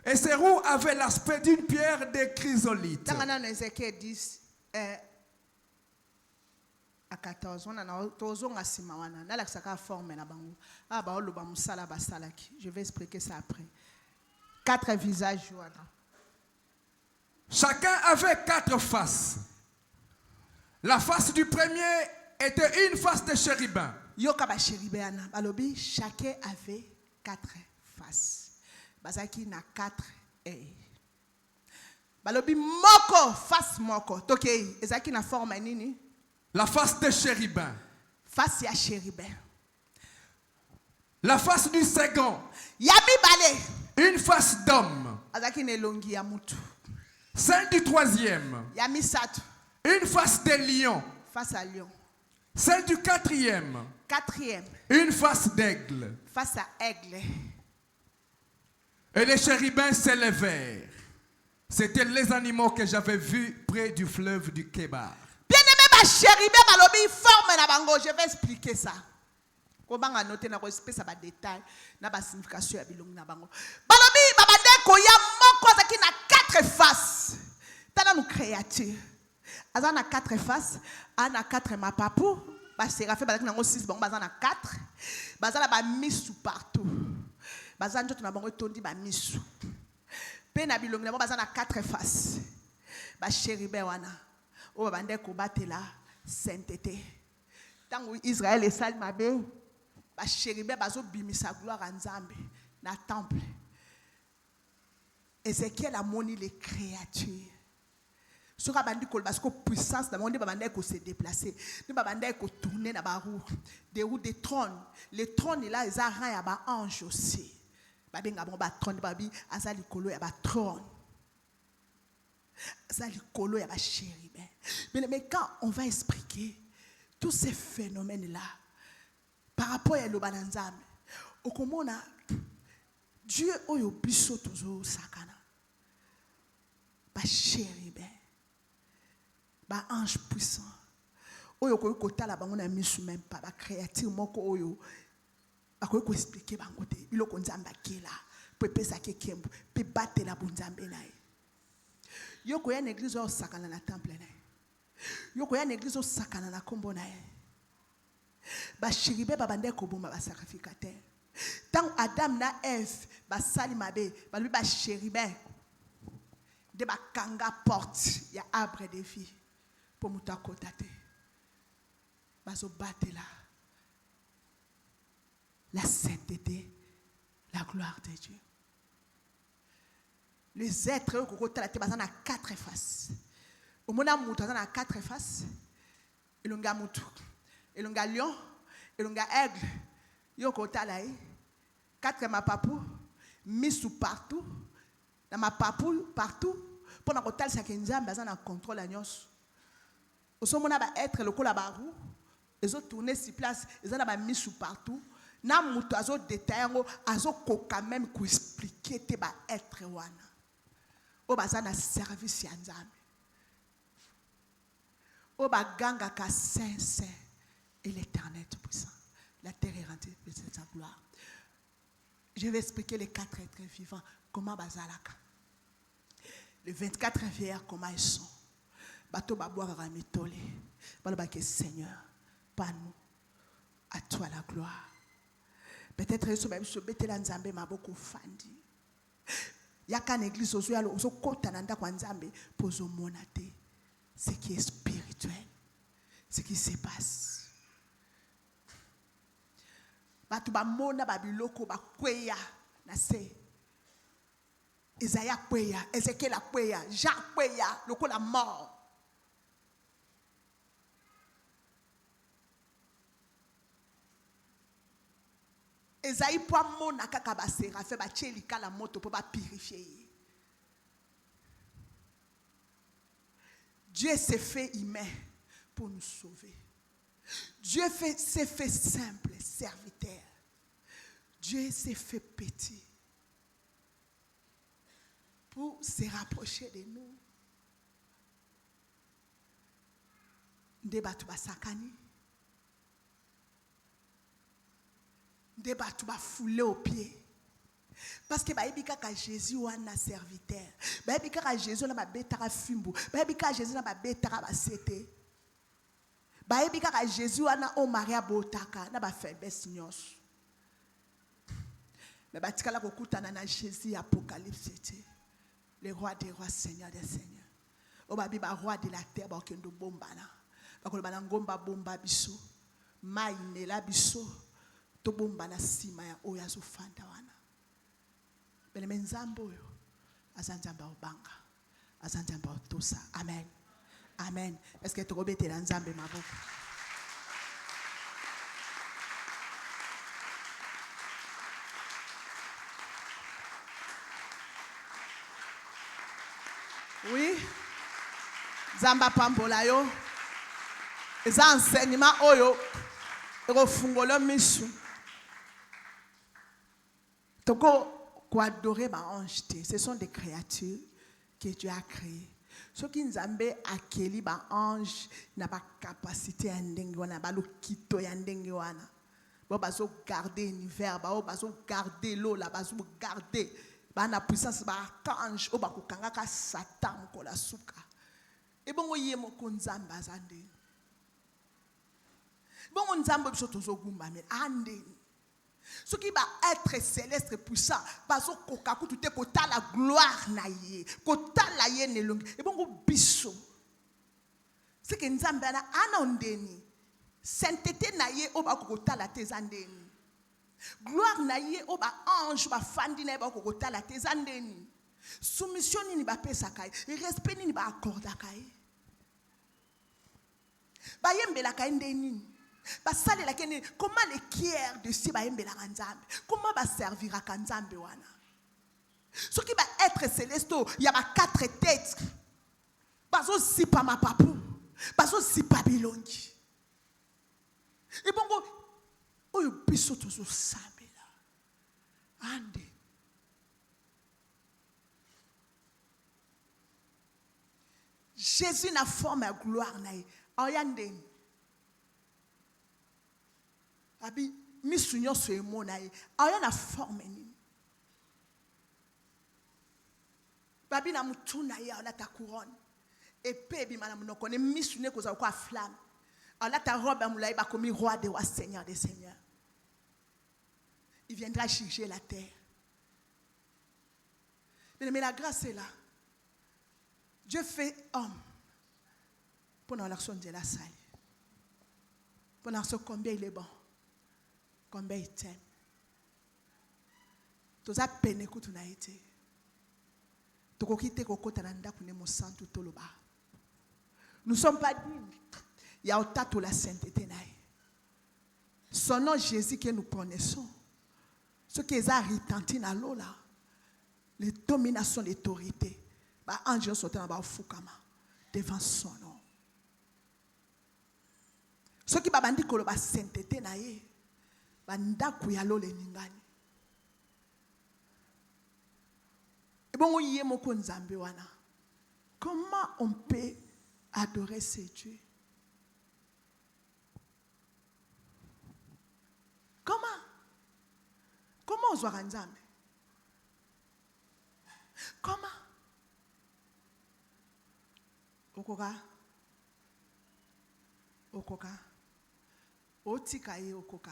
Et ces roues avaient l'aspect d'une pierre de chrysolite. Dans Ézéchiel 10 à 14, on a tozo ngasima wana na la saka forme na bango. Ah ba oloba musala ba salaki. Je vais expliquer ça après. 4 visages wana. Chacun avait 4 faces. La face du premier était une face de chérubin. Yoka ba chérubin balobi chacun avait 4 faces. Bazaki na 4 œils. Balobi moko face moko. Tokei ezaki na forme nini? La face de chérubin. Face ya chérubin. La face du second. Yami bale. Une face d'homme. Azaki ne longi ya mutu. Celle du troisième. Yami satu. Une face de lion. Face à lion. Celle du quatrième. 4e. Une face d'aigle. Face à aigle. Et les chérubins s'élevèrent. C'étaient les animaux que j'avais vus près du fleuve du Kébar. Bien-aimé, ma chérubin, balobi forme na bango. Je vais expliquer ça. Comment noter na ko expliquer ça ba détail na ba signification ya bilongi na bango. Balobi babande ko ya moko zaki na 4 faces. Tana nous créature. Azana 4 faces, ana 4 mapapu, ba séraphin bazaki nango 6 bango bazana 4. Bazala ba misu partout. Bazana njoto na bango tondi ba misu. Pe na bilongi na bango bazana 4 faces. Ba chérubin wana. O babande ko batela sainteté. Tango Israël et Salmabe, ba chérubin bazo bimisa gloire à Nzambe na temple. Ézéchiel a moni les créatures. Sera bandi kol parce que puissance na monde babande ko se déplacer. Ne babande ko tourner na ba roue, des roues des trônes. Les trônes là ils a rang ya ba ange aussi. Ba benga bon ba trône babi azali kolo ya ba trône. Azali kolo ya ba chérubin. Mais quand on va expliquer tous ces phénomènes-là, par rapport à l'Obananzam, au Komona, Dieu oyo biso tozo sakana. Ba chérubin, ba ange puissant. Oyo ko kota la bango na misu même pas ba créature moko oyo. Ba ko expliquer bango te. Biloko nzamba kela, pe pesa ke kembo, pe batela bunzambe nae. Yoko ya église au sakana na temple na. Yoko ya église au sakana na kombo na. Ba shiribe ba bande ko bomba ba sacrificateur. Tant Adam na Ève ba sali mabe, ba lui ba shiribe de ba kanga porte ya arbre de vie pour muta kotate. Ba so battre la sainteté, la gloire de Dieu. Les êtres qui ont 4 faces. Au monde où ils ont 4 faces, ils ont moutou, ils ont lion, ils ont aigle, ils ont 4 mapapou, mis partout, dans ma papou partout, pendant que tel sakenjam bazan en contrôle à nyos. Au sommet on a être le col à barou, ils ont tourné sur place, ils ont mis partout. Na moutou azo détail azo koka même pour expliquer te ba être wana. O bazana service ya nzambe. O baganga ka saint saint et l'Éternel tout puissant. La terre est remplie de sa gloire. Je vais expliquer les 4 êtres vivants comment bazalaka. Les 24 rivières comment ils sont. Bato ba boire ramitole. Baloba que Seigneur, pas nous. À toi la gloire. Peut-être que même ce bête là nzambe m'a beaucoup fandi. Ya kan église ozo yalo ozo kota nanda kwa nzambe pozo monate ce qui est spirituel, ce qui se passe. Batu ba mona ba biloko ba kweya na se. Isaïa kweya, Ézéchiel kweya, Jacques kweya, loko la mort. Esaïe pour mon akaka ba séraphin ba tchelika la moto pour ba purifier. Dieu s'est fait humain pour nous sauver. Dieu s'est fait simple, serviteur. Dieu s'est fait petit pour se rapprocher de nous. Débat ba sakani. Débat tu vas fouler aux pieds. Parce que baibika ka Jésus wana serviteur. Baibika ka Jésus na ba betara fimbu. Baibika Jésus na ba betara ba sete. Baibika ka Jésus wana o Maria botaka na ba faiblesse nyos. Mais batikala ko kutana na Jésus Apocalypse le roi des rois, Seigneur des seigneurs. O babi ba roi de la terre ba kendo bombana. Ba ko bana ngomba bomba biso. Mai nela biso. Tobomba na sima ya oya zofanda wana. Bele menzambo yo. Azanjamba obanga. Azanjamba otosa. Amen. Amen. Est-ce que tu obéis à nzambe maboko? Oui. Zamba pambola yo. Eza enseignement oyo. Ero fungolo misu. Toko ko adorer ba ange, ce sont des créatures que Dieu a créées. Ceux qui nzambe akeli ba ange n'a pas capacité à ndenge wana ba lokito ya ndenge wana. Ba bazo garder l'univers, ba bazo garder l'eau, la bazo garder ba na puissance ba archange o ba ko kanga ka Satan ko la suka. E bongo yemo ko nzambe azande. Bongo nzambe biso tozo gumba mais ande. Ce qui va être céleste et puissant, parce que tu te kota la gloire naïe, kota la yene longue. Et bon biso. C'est que nzambe na anondeni. Sainteté naïe oba kota la tezandeni. Gloire naïe oba ange ba fandi na ba kota la tezandeni. Soumission ni ba pesa kai, respect ni ba accorda kai. Ba yembela kai ndeni. Comment les kiers de si comment va servir à Kanzambe wana? Ce qui va être céleste, il y a 4 têtes. Bazo si pas ma papou, bazo si pas bilongi. Et bon, oyo biso tozo sambe la. Ande. Jésus n'a forme à gloire naï. Oyande. Abi misunyo so emona ye aya na forme ni babi na mutuna ya ona ta couronne épée bi mana monoko ne misune ko za ko flamme ona ta robe mulai ba komi roi des rois seigneur des seigneurs. Il viendra juger la terre. Mais la grâce est là. Dieu fait homme pendant l'action de la salle. Pendant ce combien il est bon, combien il t'aime. Tout ça peine que tu n'as été. Tu as quitté le côté de mon sang tout le bas. Nous ne sommes pas dignes. Il y a autant de la sainteté. Son nom Jésus que nous connaissons. Ce qui est retenti dans l'eau là, les dominations, l'autorité, les anges sont dans le fukama devant son nom. Ce qui va dire que la sainteté na ye, banda kuyalo le ningani. Et bon, yé moko nzambe wana. Comment on peut adorer ce Dieu? Comment on doit nzambe? Comment? Okoka. Otika ye okoka.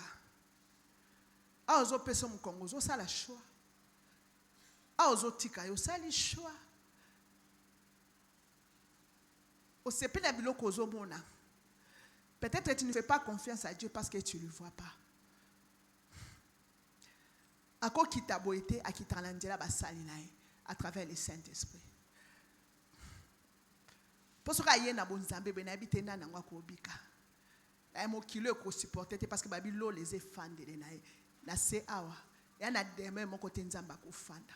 Aozo peso mukongo zo sala choix. Aozo tika yo sali choix. Osepela biloko zo mona. Peut-être que tu ne fais pas confiance à Dieu parce que tu ne le vois pas. Ako kitabo ete akitalandela basali nae à travers le Saint-Esprit. Pour ce que na bonzambe benabite na ngwa ko bika. Na mo kilo ko supporter parce que babilo les efande le nae. Na se awa. Ya na deme mo kote nzamba ko fanda.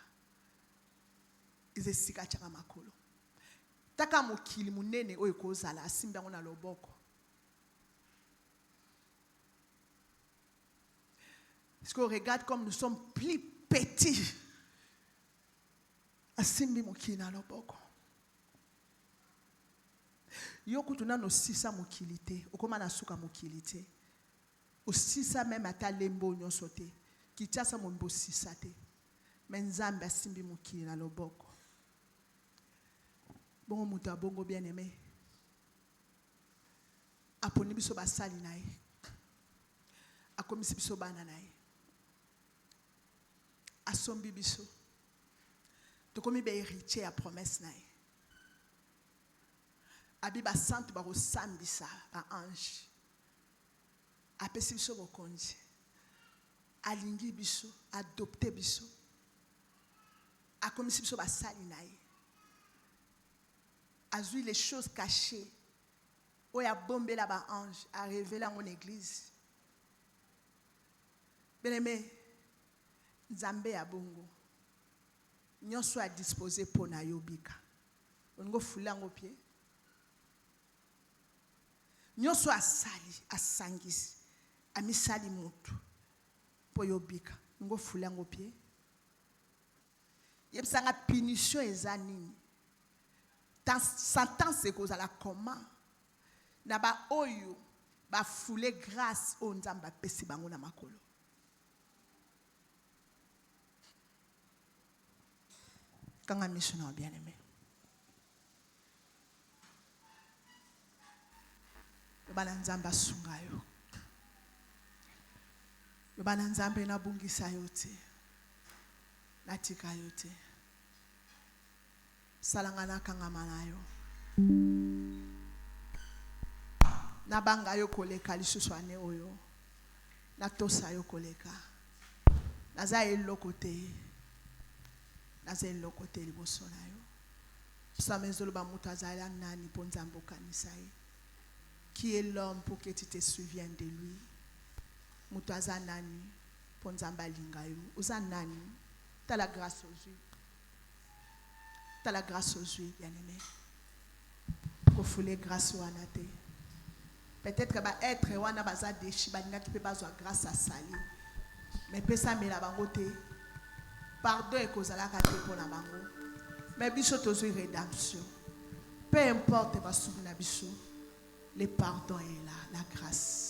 Ize sika chaka makolo. Taka mo kili munene oyo ko zala asimba ngona loboko. Parce qu'on regarde comme nous sommes plus petits. Asimbi mukina loboko. Yoko tuna no sisa mukilité. Okoma na suka mukilité. O sisa même ata lembo nyosote. Kichasa mombo sisa te. Menzambe asimbi mukina loboko. Bongo muta bongo bien aimé. Aponi biso basali nae. Akomisi biso bana nae. Asombi biso. Tokomi be héritier à promesse nae. Abiba sante ba sambisa ba ange. Apesi biso bokonzi. Alingi biso, adopté biso. Akomisi biso basali nae. Azui les choses cachées. Oya bombé là ba ange a révélé en mon église. Bien-aimé, Nzambe ya bongo. Nyonso a disposé pour na yobika. Ongo fula ngo pied. Nyonso a sali, a sangisi, a misali mutu. Po yobika. Ongo fula ngo pied. Yebsanga punition ezanini. Dans sentence c'est cause à la comment. Na ba oyo ba foule grâce au Nzamba pesi bango na makolo. Quand un missionnaire bien aimé. Le bananzamba sungayo. Le bananzamba na bungisa yote. Na tika yote. Salangana kangamanayo. Na banga yo koleka lisusuane oyo. Na tosa yo koleka. Na za elokote. Naze lokote liboso na yo. Samezolo ba mutazala nani ponzambo kanisai. Qui est l'homme pour que tu te souviennes de lui? Mutaza nani ponzamba lingayo. Uza nani? T'as la grâce aux yeux. T'as la grâce aux yeux, bien-aimé. Kofoule grâce au anate. Peut-être que ba être wana baza deshi balinga qui peut pas avoir grâce à sali. Mais pesa mela bangote. Pardon et kozala kate pour la bango. Mais biso tozo rédemption. Peu importe va souvenir biso. Le pardon est là, la grâce.